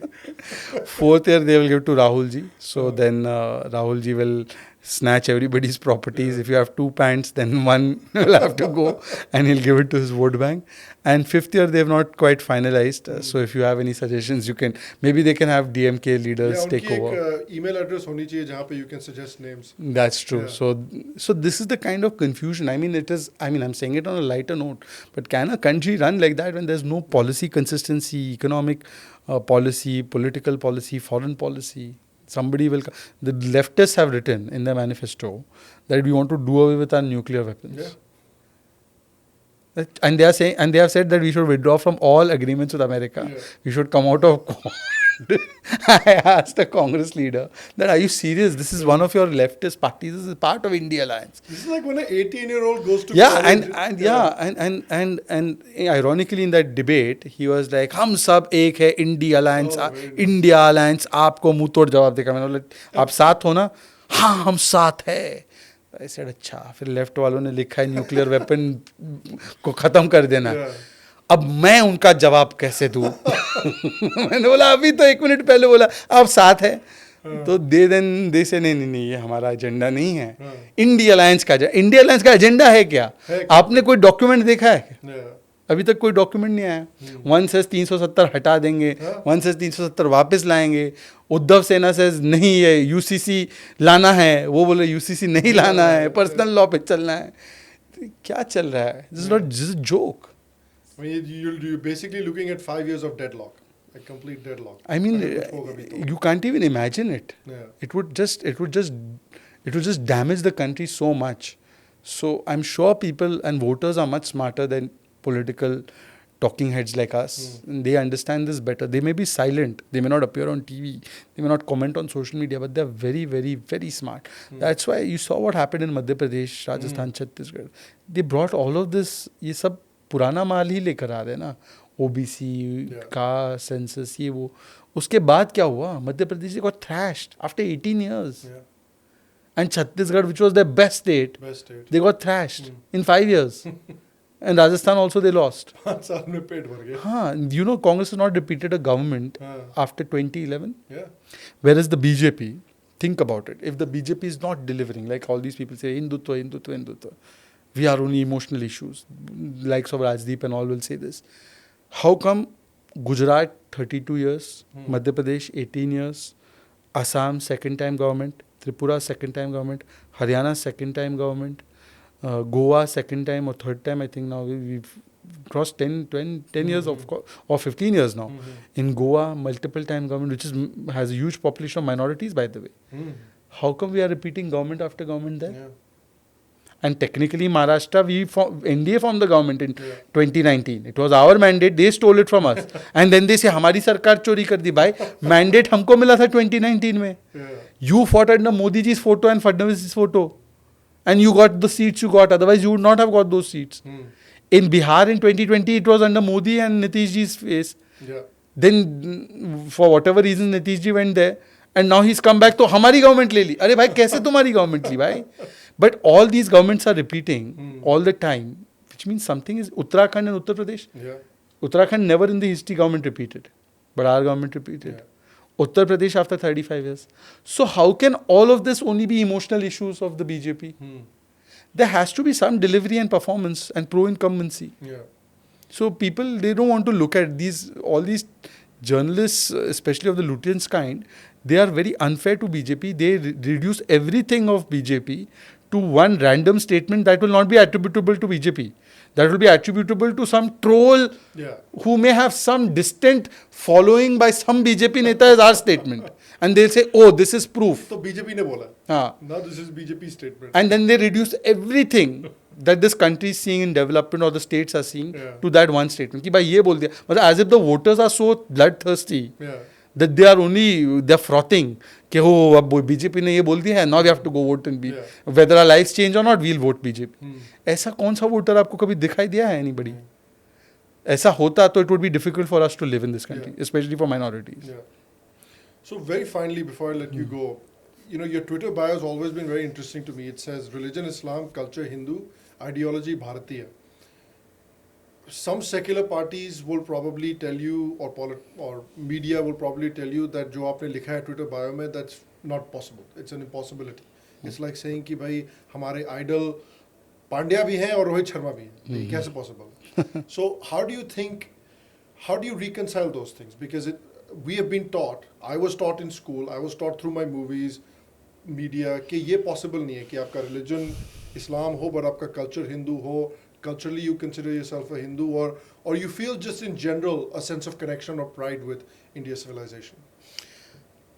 Fourth year they will give to Rahul ji. So then Rahul ji will snatch everybody's properties. If you have 2 pants, then one will have to go and he'll give it to his vote bank. And fifth year they have not quite finalized. So if you have any suggestions, you can, maybe they can have DMK leaders take over. Email address honi chahiye jahan pe you can suggest names. That's true. So this is the kind of confusion. I mean, I'm saying it on a lighter note, but can a country run like that when there's no policy consistency, economic policy, political policy, foreign policy? Somebody will. The leftists have written in their manifesto that we want to do away with our nuclear weapons. And they are saying, and they have said that we should withdraw from all agreements with America. We should come out of Quad. I asked a Congress leader that, are you serious? This is one of your leftist parties. This is part of India Alliance. This is like when an 18-year-old goes to college. And ironically in that debate, he was like, हम सब एक है, India Alliance, India Alliance. आपको मुंह तोड़ जवाब देगा. मैंने बोला, आप साथ हो ना? हाँ, हम साथ है. I said, अच्छा. फिर लेफ्ट वालों ने लिखा है न्यूक्लियर वेपन को खत्म कर देना. अब मैं उनका जवाब कैसे दूं? मैंने बोला अभी तो 1 मिनट पहले बोला आप साथ है. तो दे से नहीं ये हमारा एजेंडा नहीं है. इंडिया अलायंस का एजेंडा है क्या? आपने कोई डॉक्यूमेंट देखा है? अभी तक कोई डॉक्यूमेंट नहीं आया. 1 says 370 हटा देंगे, 1 says 370 वापस लाएंगे. उद्धव सेना says नहीं ये यूसीसी लाना है, वो बोले यूसीसी नहीं लाना है, पर्सनल लॉ पे चलना है. क्या चल रहा है? This is not just a joke. I mean, you're basically looking at 5 years of deadlock, like complete deadlock. I mean, you can't even imagine it. It would just damage the country so much. So I'm sure people and voters are much smarter than political talking heads like us. And they understand this better. They may be silent. They may not appear on TV. They may not comment on social media, but they're very, very, very smart. That's why you saw what happened in Madhya Pradesh, Rajasthan, Chhattisgarh. They brought all of this, ये सब पुराना माल ही लेकर आ रहे हैं ना. OBC का census ये वो. उसके बाद क्या हुआ? Madhya Pradesh got thrashed after 18 years. And Chhattisgarh, which was their best state, they got thrashed in 5 years. And Rajasthan also they lost. You know, Congress has not repeated a government after 2011. Whereas the BJP, think about it. If the BJP is not delivering, like all these people say, Hindutva, Hindutva, Hindutva, we are only emotional issues. Likes of Rajdeep and all will say this. How come Gujarat 32 years, Madhya Pradesh 18 years, Assam second time government, Tripura second time government, Haryana second time government, Goa second time or third time, I think now we've crossed 10 years or 15 years now. In Goa, multiple time government, which has a huge population of minorities, by the way. How come we are repeating government after government there? And technically, Maharashtra, NDA formed the government in Yeah. 2019. It was our mandate. They stole it from us. And then they say, हमारी सरकार चोरी कर दी भाई. Mandate हमको मिला था 2019 में. Yeah. You fought under Modi ji's photo and Fadnavis's photo. And you got the seats you got. Otherwise, you would not have got those seats. In Bihar in 2020, it was under Modi and Nitish ji's face. Yeah. Then, for whatever reason, Nitish ji went there. And now he's come back. तो हमारी government ले ली. अरे भाई कैसे तुम्हारी government ली भाई? But all these governments are repeating all the time, which means something is Uttarakhand and Uttar Pradesh. Yeah. Uttarakhand never in the history government repeated, but our government repeated. Yeah. Uttar Pradesh after 35 years. So how can all of this only be emotional issues of the BJP? There has to be some delivery and performance and pro-incumbency. Yeah. So people, they don't want to look at all these journalists, especially of the Lutyens kind, they are very unfair to BJP. They reduce everything of BJP to one random statement that will not be attributable to BJP. That will be attributable to some troll who may have some distant following by some BJP neta as our statement. And they'll say, oh, this is proof. So BJP ne bola. Now this is BJP statement. And then they reduce everything that this country is seeing in development or the states are seeing to that one statement. Ki bhai ye bol diya. As if the voters are so bloodthirsty that they're frothing. कि हो अब BJP ने ये बोल दिया है, now we have to go vote and be whether our lives change or not, we'll vote BJP. ऐसा कौन सा वोटर आपको कभी दिखाई दिया है anybody? ऐसा होता तो it would be difficult for us to live in this country, especially for minorities. Yeah. So very finally, before I let you go, your Twitter bio has always been very interesting to me. It says religion Islam, culture Hindu, ideology Bharatiya. Some secular parties will probably tell you, or media will probably tell you that जो आपने लिखा है Twitter bio में, that's not possible. It's an impossibility. It's like saying कि भाई हमारे idol Pandya भी हैं और रोहित शर्मा भी हैं. कैसे possible? So how do you reconcile those things? Because we have been taught, I was taught in school, I was taught through my movies, media, कि ये possible नहीं है कि आपका religion Islam हो but आपका culture Hindu हो. Culturally, you consider yourself a Hindu, or you feel just in general a sense of connection or pride with India's civilization?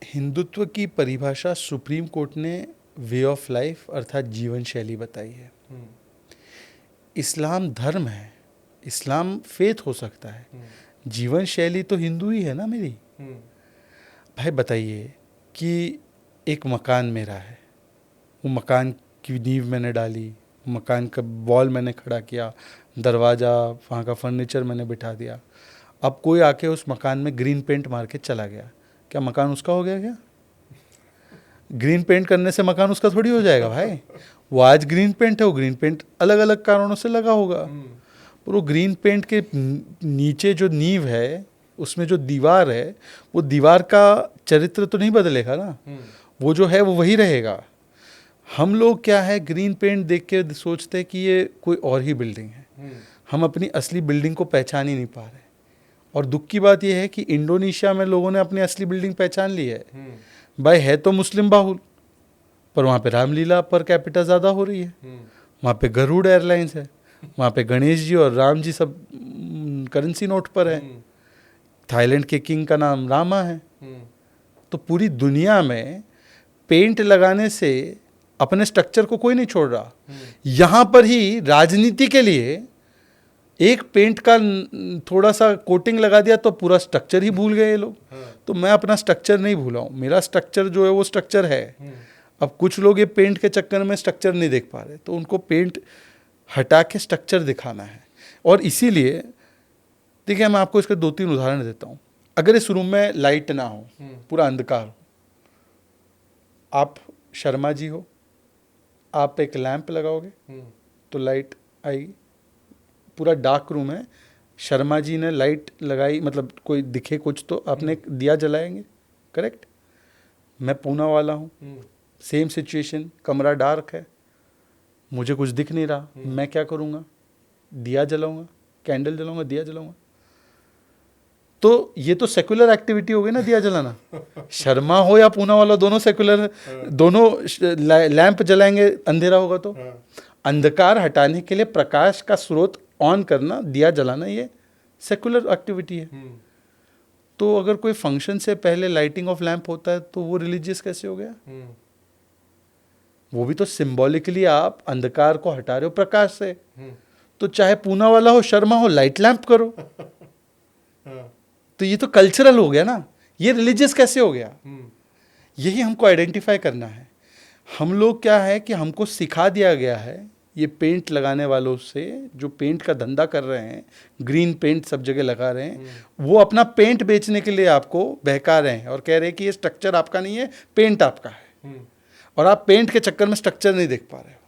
Hindutva की परिभाषा सुप्रीम कोर्ट ने वे ऑफ लाइफ अर्थात जीवन शैली बताई है. इस्लाम धर्म है, इस्लाम फेथ हो सकता है, जीवन शैली तो हिंदू ही है ना मेरी. भाई बताइए कि एक मकान मेरा है, वो मकान की नींव मैंने डाली, मकान का वॉल मैंने खड़ा किया, दरवाज़ा, वहाँ का फर्नीचर मैंने बिठा दिया. अब कोई आके उस मकान में ग्रीन पेंट मार के चला गया, क्या मकान उसका हो गया क्या? ग्रीन पेंट करने से मकान उसका थोड़ी हो जाएगा भाई. वो आज ग्रीन पेंट है, वो ग्रीन पेंट अलग अलग कारणों से लगा होगा, पर वो ग्रीन पेंट के नीचे जो नींव है, उसमें जो दीवार है, वो दीवार का चरित्र तो नहीं बदलेगा ना. वो जो है वो वही रहेगा. हम लोग क्या है, ग्रीन पेंट देख के सोचते हैं कि ये कोई और ही बिल्डिंग है. हम अपनी असली बिल्डिंग को पहचान ही नहीं पा रहे. और दुख की बात यह है कि इंडोनेशिया में लोगों ने अपनी असली बिल्डिंग पहचान ली है. भाई है तो मुस्लिम बाहुल, पर वहाँ पे रामलीला पर कैपिटा ज़्यादा हो रही है. वहाँ पे गरुड़ एयरलाइंस है, वहाँ पे गणेश जी और राम जी सब करेंसी नोट पर है. थाईलैंड के किंग का नाम रामा है. तो पूरी दुनिया में पेंट लगाने से अपने स्ट्रक्चर को कोई नहीं छोड़ रहा. यहाँ पर ही राजनीति के लिए एक पेंट का थोड़ा सा कोटिंग लगा दिया तो पूरा स्ट्रक्चर ही भूल गए ये लोग. तो मैं अपना स्ट्रक्चर नहीं भूला हूँ, मेरा स्ट्रक्चर जो है वो स्ट्रक्चर है. अब कुछ लोग ये पेंट के चक्कर में स्ट्रक्चर नहीं देख पा रहे, तो उनको पेंट हटा के स्ट्रक्चर दिखाना है. और इसीलिए देखिए, मैं आपको इसके 2-3 उदाहरण देता हूँ. अगर इस रूम में लाइट ना हो, पूरा अंधकार हो, आप शर्मा जी हो, आप एक लैंप लगाओगे तो लाइट आएगी. पूरा डार्क रूम है, शर्मा जी ने लाइट लगाई, मतलब कोई दिखे कुछ तो आपने दिया जलाएंगे, करेक्ट. मैं पूनावाला हूँ, सेम सिचुएशन, कमरा डार्क है, मुझे कुछ दिख नहीं रहा, मैं क्या करूँगा? दिया जलाऊँगा, कैंडल जलाऊँगा, दिया जलाऊँगा. तो ये तो सेकुलर एक्टिविटी हो गई ना, दिया जलाना. शर्मा हो या पूनावाला, दोनों सेकुलर, दोनों लैंप जलाएंगे, अंधेरा होगा. तो अंधकार हटाने के लिए प्रकाश का स्रोत ऑन करना, दिया जलाना, ये सेकुलर एक्टिविटी है. तो अगर कोई फंक्शन से पहले लाइटिंग ऑफ लैंप होता है तो वो रिलीजियस कैसे हो गया? वो भी तो सिंबॉलिकली आप अंधकार को हटा रहे हो प्रकाश से। हम्म, तो चाहे पूनावाला हो, शर्मा हो, लाइट लैंप करो। हाँ, तो ये तो कल्चरल हो गया ना, ये रिलीजियस कैसे हो गया? हम्म, यही हमको आइडेंटिफाई करना है। हम लोग क्या है कि हमको सिखा दिया गया है, ये पेंट लगाने वालों से जो पेंट का धंधा कर रहे हैं, ग्रीन पेंट सब जगह लगा रहे हैं, वो अपना पेंट बेचने के लिए आपको बहका रहे हैं और कह रहे हैं कि ये स्ट्रक्चर आपका नहीं है, पेंट आपका है। हम्म, और आप पेंट के चक्कर में स्ट्रक्चर नहीं देख पा रहे हो।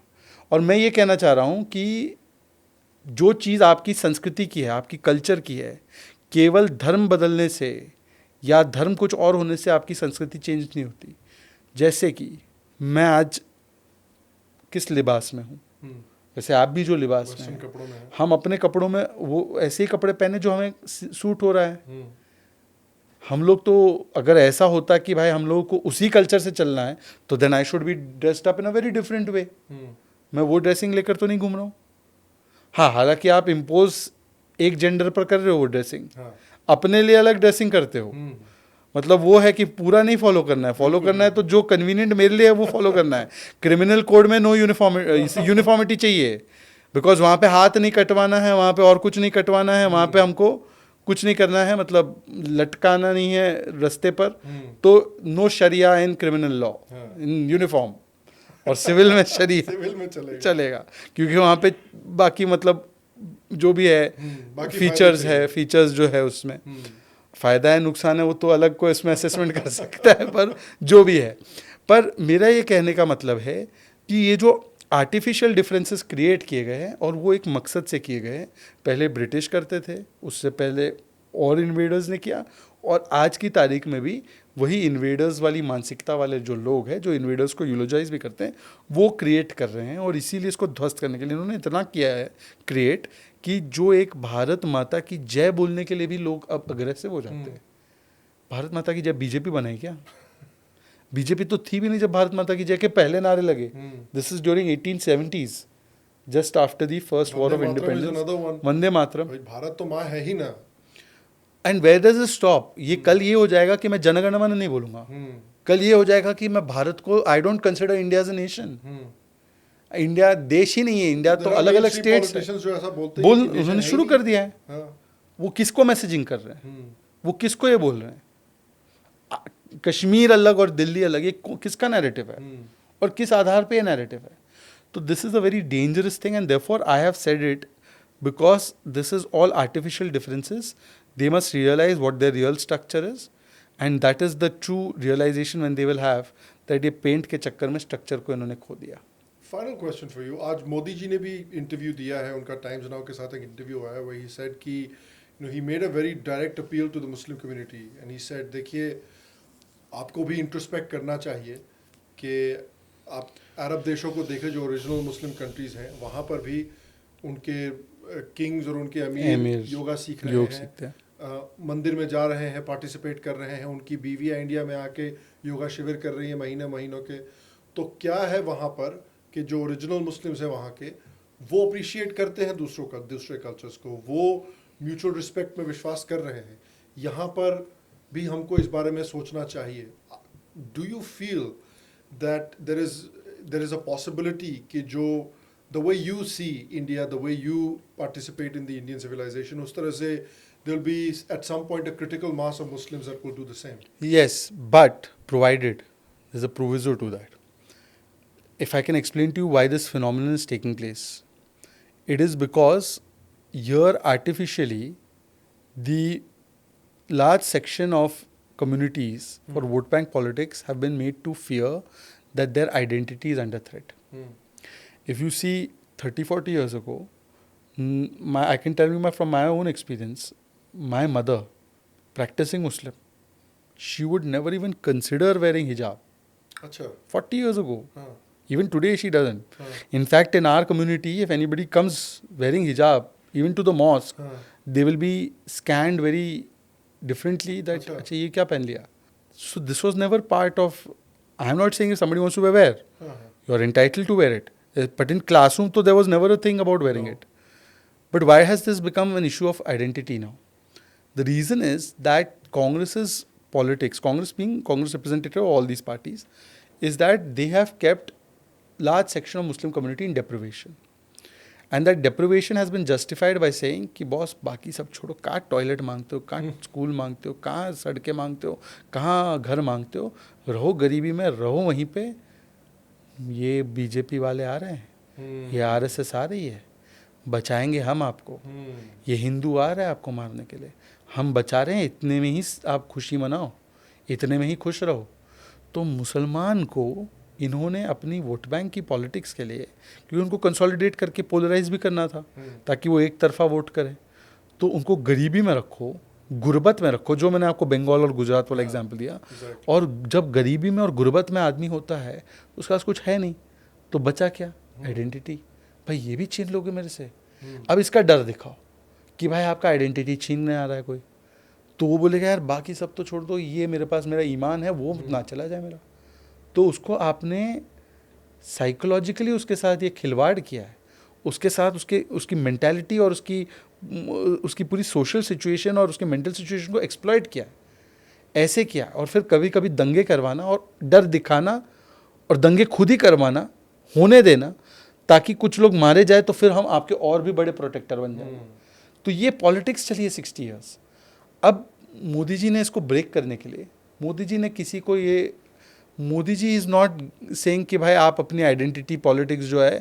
और मैं ये कहना चाह रहा हूँ कि जो चीज़ आपकी संस्कृति की है, आपकी कल्चर की है, केवल धर्म बदलने से या धर्म कुछ और होने से आपकी संस्कृति चेंज नहीं होती। जैसे कि मैं आज किस लिबास में हूँ, हम्म, वैसे आप भी जो लिबास में वेस्टर्न हैं, कपड़ों में है। हम अपने कपड़ों में वो ऐसे ही कपड़े पहने जो हमें सूट हो रहा है। हम्म, हम लोग तो अगर ऐसा होता कि भाई हम लोगों को उसी कल्चर से चलना है, तो then I should be dressed up in a very different way. Hmm, मैं वो ड्रेसिंग लेकर तो नहीं घूम रहा हूँ। हाँ, हालांकि आप इम्पोज एक जेंडर पर कर रहे हो वो ड्रेसिंग, हाँ, अपने लिए अलग ड्रेसिंग करते हो। हम्म, मतलब वो है कि पूरा नहीं फॉलो करना है, फॉलो करना है तो जो कन्वीनियंट मेरे लिए है वो फॉलो करना है। क्रिमिनल कोड में नो यूनिफॉर्मिटी चाहिए, बिकॉज वहाँ पे हाथ नहीं कटवाना है, वहाँ पे और कुछ नहीं कटवाना है, वहाँ पे हमको कुछ नहीं करना है, मतलब लटकाना नहीं है रास्ते पर। तो नो शरिया in criminal law in uniform, और सिविल में शरिया सिविल में चलेगा। चलेगा, क्योंकि वहाँ पे बाकी मतलब जो भी है बाकी फीचर्स फायदे है, फीचर्स जो है उसमें फ़ायदा है नुकसान है वो तो अलग को इसमें असेसमेंट कर सकता है, पर जो भी है। पर मेरा ये कहने का मतलब है कि ये जो आर्टिफिशियल डिफरेंसेस क्रिएट किए गए हैं और वो एक मकसद से किए गए हैं। पहले ब्रिटिश करते थे, उससे पहले और इन्वेडर्स ने किया, और आज की तारीख में भी वही इन्वेडर्स वाली मानसिकता वाले जो लोग हैं, जो इन्वेडर्स को यूलोजाइज भी करते हैं, वो क्रिएट कर रहे हैं। और इसीलिए इसको ध्वस्त करने के लिए इन्होंने इतना किया है क्रिएट कि जो एक भारत माता की जय बोलने के लिए भी लोग अब अग्रेसिव हो जाते हैं। भारत माता की जय बीजेपी बनाई क्या? बीजेपी तो थी भी नहीं जब भारत माता की जय के पहले नारे लगे। This is during 1870s, just after the first war of independence. Vande Mataram. भाई भारत तो माँ है ही ना। And where does it stop? ये कल ये हो जाएगा कि मैं जनगण मन नहीं बोलूंगा, कल ये हो जाएगा कि मैं भारत को, I don't consider India as a nation. India देश ही नहीं है, इंडिया तो अलग अलग स्टेट्स है। जो ऐसा बोलते बोल हैं कि उन्होंने nation शुरू है कर दिया है। हाँ। वो किसको मैसेजिंग कर रहे हैं, वो किसको ये बोल रहे हैं? कश्मीर अलग और दिल्ली अलग, ये किसका नैरेटिव है और किस आधार पे ये नैरेटिव है? तो this is a very dangerous thing, and therefore I have said it, because this is all artificial differences. They must realize what their real structure is, and that is the true realization when they will have that ये paint के चक्कर में structure को इन्होंने खो दिया. Final question for you. आज मोदी जी ने भी इंटरव्यू दिया है, उनका टाइम्स नाउ के साथ एक इंटरव्यू आया है, where he said कि he made a very direct appeal to the Muslim community, and he said देखिए आपको भी इंट्रोस्पेक्ट करना चाहिए कि आप अरब देशों को देखें जो ओरिजिनल मुस्लिम कंट्रीज़ हैं, वहाँ पर भी उनके किंग्स और उनके अमीर योगा सीख रहे हैं, मंदिर में जा रहे हैं, पार्टिसिपेट कर रहे हैं, उनकी बीवियाँ इंडिया में आके योगा शिविर कर रही हैं महीनों के. तो क्या है वहाँ पर कि जो ओरिजिनल मुस्लिम्स हैं वहाँ के, वो अप्रिशिएट करते हैं दूसरे कल्चर्स को, वो म्यूचुअल रिस्पेक्ट में विश्वास कर रहे हैं. यहाँ पर भी हमको इस बारे में सोचना चाहिए. Do you feel that there is a possibility कि जो the way you see India, the way you participate in the Indian civilization, उस तरह से there'll be at some point a critical mass of Muslims that will do the same? Yes, but provided there's a proviso to that. If I can explain to you why this phenomenon is taking place, it is because here artificially the large section of communities for vote bank politics have been made to fear that their identity is under threat. If you see 30-40 years ago, I can tell you from my own experience, my mother, practicing Muslim, she would never even consider wearing hijab. Achha. 40 years ago. Even today she doesn't. In fact, in our community, if anybody comes wearing hijab, even to the mosque, they will be scanned very differently that, Achha, ye kya pehen liya? So this was never part of, I am not saying if somebody wants to wear, you are entitled to wear it. But in classroom, so there was never a thing about wearing it. But why has this become an issue of identity now? The reason is that Congress's politics, Congress being Congress representative of all these parties, is that they have kept large section of Muslim community in deprivation. And that deprivation has been justified by saying कि boss बाकी सब छोड़ो, कहाँ toilet मांगते हो, कहाँ school मांगते हो, कहाँ सड़कें मांगते हो, कहाँ घर मांगते हो, रहो गरीबी में, रहो वहीं पे. ये बीजेपी वाले आ रहे हैं, ये आरएसएस आ रही है, बचाएंगे हम आपको, ये हिंदू आ रहा है आपको मारने के लिए, हम बचा रहे हैं, इतने में ही आप खुशी मनाओ, इतने में ही खुश रहो. तो मुसलमान को इन्होंने अपनी वोट बैंक की पॉलिटिक्स के लिए, क्योंकि उनको कंसोलिडेट करके पोलराइज भी करना था ताकि वो एक तरफा वोट करें, तो उनको गरीबी में रखो, गुर्बत में रखो, जो मैंने आपको बंगाल और गुजरात वाला एग्जांपल दिया. और जब गरीबी में और गुर्बत में आदमी होता है उसके पास कुछ है नहीं, तो बचा क्या? आइडेंटिटी. भाई ये भी छीन लोगे मेरे से, अब इसका डर दिखाओ कि भाई आपका आइडेंटिटी छीनने आ रहा है कोई, तो वो बोलेगा यार बाकी सब तो छोड़ दो, ये मेरे पास मेरा ईमान है वो ना चला जाए मेरा. तो उसको आपने साइकोलॉजिकली उसके साथ ये खिलवाड़ किया है, उसके साथ उसकी मेंटालिटी और उसकी पूरी सोशल सिचुएशन और उसके मेंटल सिचुएशन को एक्सप्लॉइट किया है. ऐसे किया, और फिर कभी कभी दंगे करवाना और डर दिखाना और दंगे खुद ही करवाना, होने देना, ताकि कुछ लोग मारे जाए तो फिर हम आपके और भी बड़े प्रोटेक्टर बन जाए. तो ये पॉलिटिक्स चली है 60 ईयर्स. अब मोदी जी ने इसको ब्रेक करने के लिए, मोदी जी ने किसी को ये, Modi ji is not saying कि भाई आप अपनी आइडेंटिटी पॉलिटिक्स जो है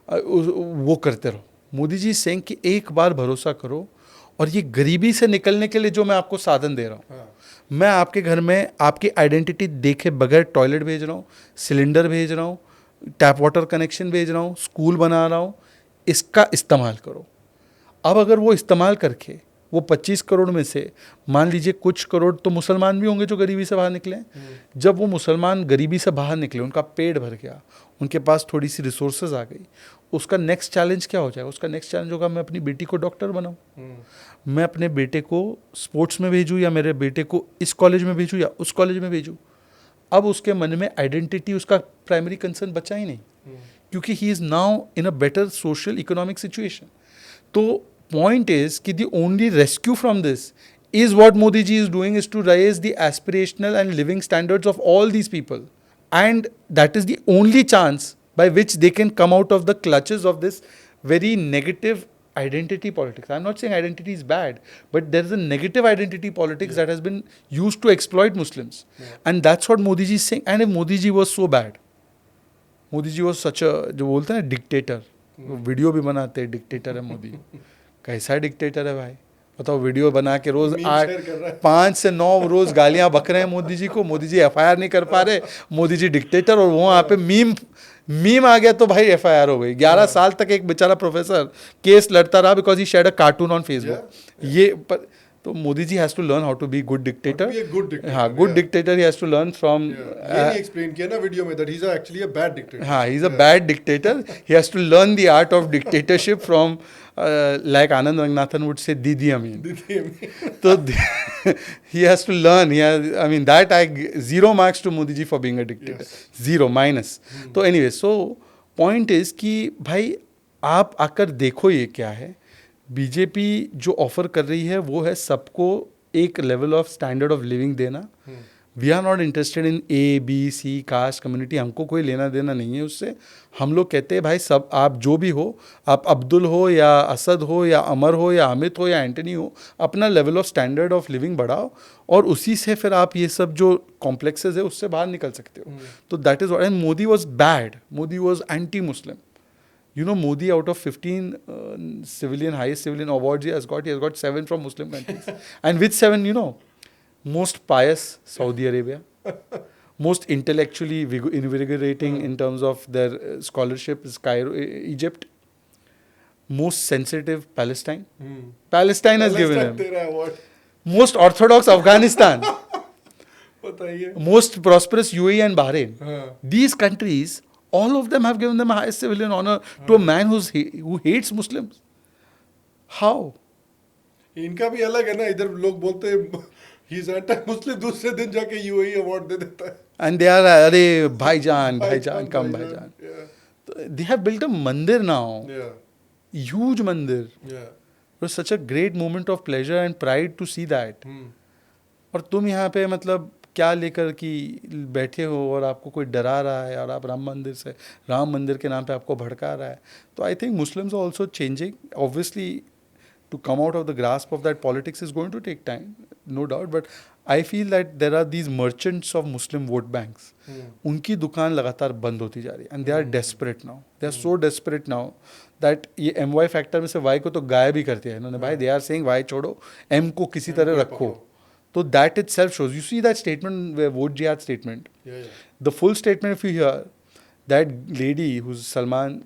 वो करते रहो. मोदी जी सेइंग कि एक बार भरोसा करो, और ये गरीबी से निकलने के लिए जो मैं आपको साधन दे रहा हूँ, मैं आपके घर में आपकी आइडेंटिटी देखे बगैर टॉयलेट भेज रहा हूँ, सिलेंडर भेज रहा हूँ, टैप वाटर कनेक्शन भेज रहा हूँ, स्कूल बना रहा हूँ, इसका इस्तेमाल करो. अब अगर वो इस्तेमाल करके वो 25 करोड़ में से मान लीजिए कुछ करोड़ तो मुसलमान भी होंगे जो गरीबी से बाहर निकले. जब वो मुसलमान गरीबी से बाहर निकले, उनका पेट भर गया, उनके पास थोड़ी सी रिसोर्सेज आ गई, उसका नेक्स्ट चैलेंज क्या हो जाएगा? उसका नेक्स्ट चैलेंज होगा मैं अपनी बेटी को डॉक्टर बनाऊं, मैं अपने बेटे को स्पोर्ट्स में भेजूँ, या मेरे बेटे को इस कॉलेज में भेजूँ या उस कॉलेज में भेजूँ. अब उसके मन में आइडेंटिटी, उसका प्राइमरी कंसर्न बचा ही नहीं, क्योंकि he is now in a better social economic situation. तो point is कि the only rescue from this is what Modi ji is doing, is to raise the aspirational and living standards of all these people, and that is the only chance by which they can come out of the clutches of this very negative identity politics. I'm not saying identity is bad, but there is a negative identity politics that has been used to exploit Muslims, and that's what Modi ji is saying. And if Modi ji was so bad, Modi ji was such a, जो बोलते हैं ना dictator, video भी बनाते हैं dictator है मोदी. कैसा dictator है भाई, बताओ. वीडियो बना के रोज 5 से 9 रोज गालियां बक रहे हैं मोदी जी को. मोदी जी एफआईआर नहीं कर पा रहे, मोदी जी डिक्टेटर, और वहाँ पे मीम आ गया तो भाई एफआईआर हो गई. 11 साल तक एक बेचारा प्रोफेसर केस लड़ता रहा because he shared a cartoon on Facebook. ये पर तो Modi ji has to learn how to be good dictator. हाँ, good dictator he has to learn from. ये एक्सप्लेन किया ना वीडियो में, that he is actually a bad dictator. हाँ, he is a bad dictator. He has to learn the art of dictatorship from, like Anand Ranganathan would say, Didi Amin. So he has to learn. I mean, that I 0 marks to Modi ji for being a dictator. Yes. 0 minus. तो anyway, so point is कि भाई आप आकर देखो ये क्या है. BJP जो ऑफर कर रही है वो है सबको एक level of standard of living देना. We are not interested in A B C caste community, हमको कोई लेना देना नहीं है उससे. हम लोग कहते हैं भाई सब, आप जो भी हो, आप अब्दुल हो या असद हो या अमर हो या अमित हो या एंटनी हो, अपना level of standard of living बढ़ाओ, और उसी से फिर आप ये सब जो कॉम्प्लेक्सेस है उससे बाहर निकल सकते हो. तो that is what. And Modi was bad, Modi was anti Muslim. You know, Modi, out of 15 highest civilian awards he has got 7 from Muslim countries. And which 7, you know? Most pious, Saudi Arabia. Most intellectually invigorating in terms of their scholarship is Egypt. Most sensitive, Palestine. Palestine has given him. Most orthodox, Afghanistan. Most prosperous, UAE and Bahrain. These countries, all of them have given them a highest civilian honor to a man who hates Muslims. How? इनका भी अलग है ना. इधर लोग बोलते हैं he is anti-Muslim, दूसरे दिन जाके UAE अवार्ड दे देता है. And they are, अरे भाईजान, come भाईजान. They have built a mandir now. Huge mandir. It was such a great moment of pleasure and pride to see that. और तुम यहाँ पे मतलब क्या लेकर कि बैठे हो और आपको कोई डरा रहा है और आप राम मंदिर के नाम पे आपको भड़का रहा है. तो I think Muslims are also changing. Obviously to come out of the grasp of that politics is going to take time, no doubt. But I feel that there are these merchants of Muslim vote banks. उनकी दुकान लगातार बंद होती जा रही है and they are desperate now. They are so desperate now that ये MY factor में से Y को तो गायब ही कर दिया है इन्होंने. भाई they are saying Y छोड़ो, M को किसी तरह रखो. तो that itself shows. You see that statement, vote jihad statement. The full statement, if you hear, that lady who's Salman,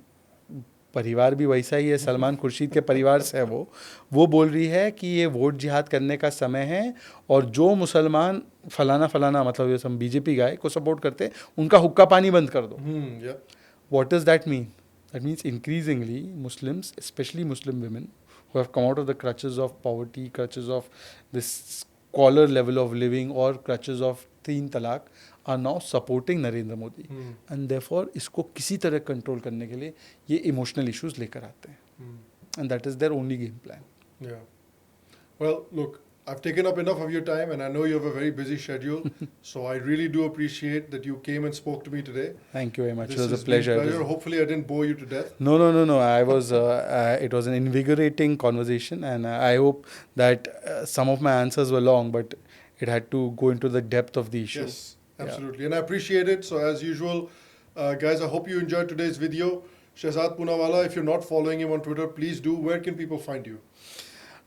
परिवार भी वैसा ही है, सलमान खुर्शीद के परिवार से है, वो बोल रही है कि ये वोट जिहाद करने का समय है और जो मुसलमान फलाना फलाना मतलब ये सब बीजेपी गाय को सपोर्ट करते हैं उनका हुक्का पानी बंद कर दो. What does that mean? That means increasingly Muslims, specially Muslim women who have come out of the crutches of poverty, crutches of this scholar level of living or crutches of तीन तलाक are now supporting Narendra Modi. And therefore इसको किसी तरह control करने के लिए ये emotional issues लेकर आते हैं. And that is their only game plan. Yeah. Well, look, I've taken up enough of your time and I know you have a very busy schedule. So I really do appreciate that you came and spoke to me today. Thank you very much. This It was a pleasure. Hopefully I didn't bore you to death. No. I was. It was an invigorating conversation, and I hope that some of my answers were long, but it had to go into the depth of the issue. Yes, absolutely. And I appreciate it. So as usual, guys, I hope you enjoyed today's video. Shehzad Poonawalla, if you're not following him on Twitter, please do. Where can people find you?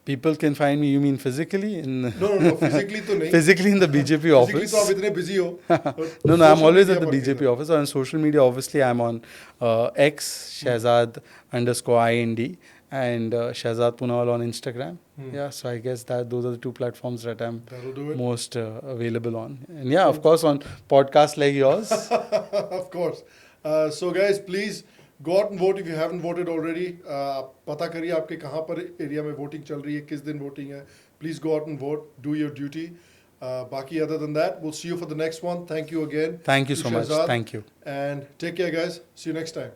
People can find me, you mean physically? No, physically to nahi. Physically in the BJP office. Physically to aap itne busy ho. No, I'm always at the BJP office. On social media, obviously, I'm on X, Shehzad_IND, and Shehzad Poonawalla on Instagram. Yeah, so I guess that those are the two platforms that I'm most available on. And yeah, of course, on podcasts like yours. Of course. So guys, please go out and vote if you haven't voted already. पता करिए आपके कहाँ पर area में voting चल रही है, किस दिन वोटिंग है. Please go out and vote. Do your duty. बाकी other than that, we'll see you for the next one. Thank you again. Thank you so much. Thank you. And take care, guys. See you next time.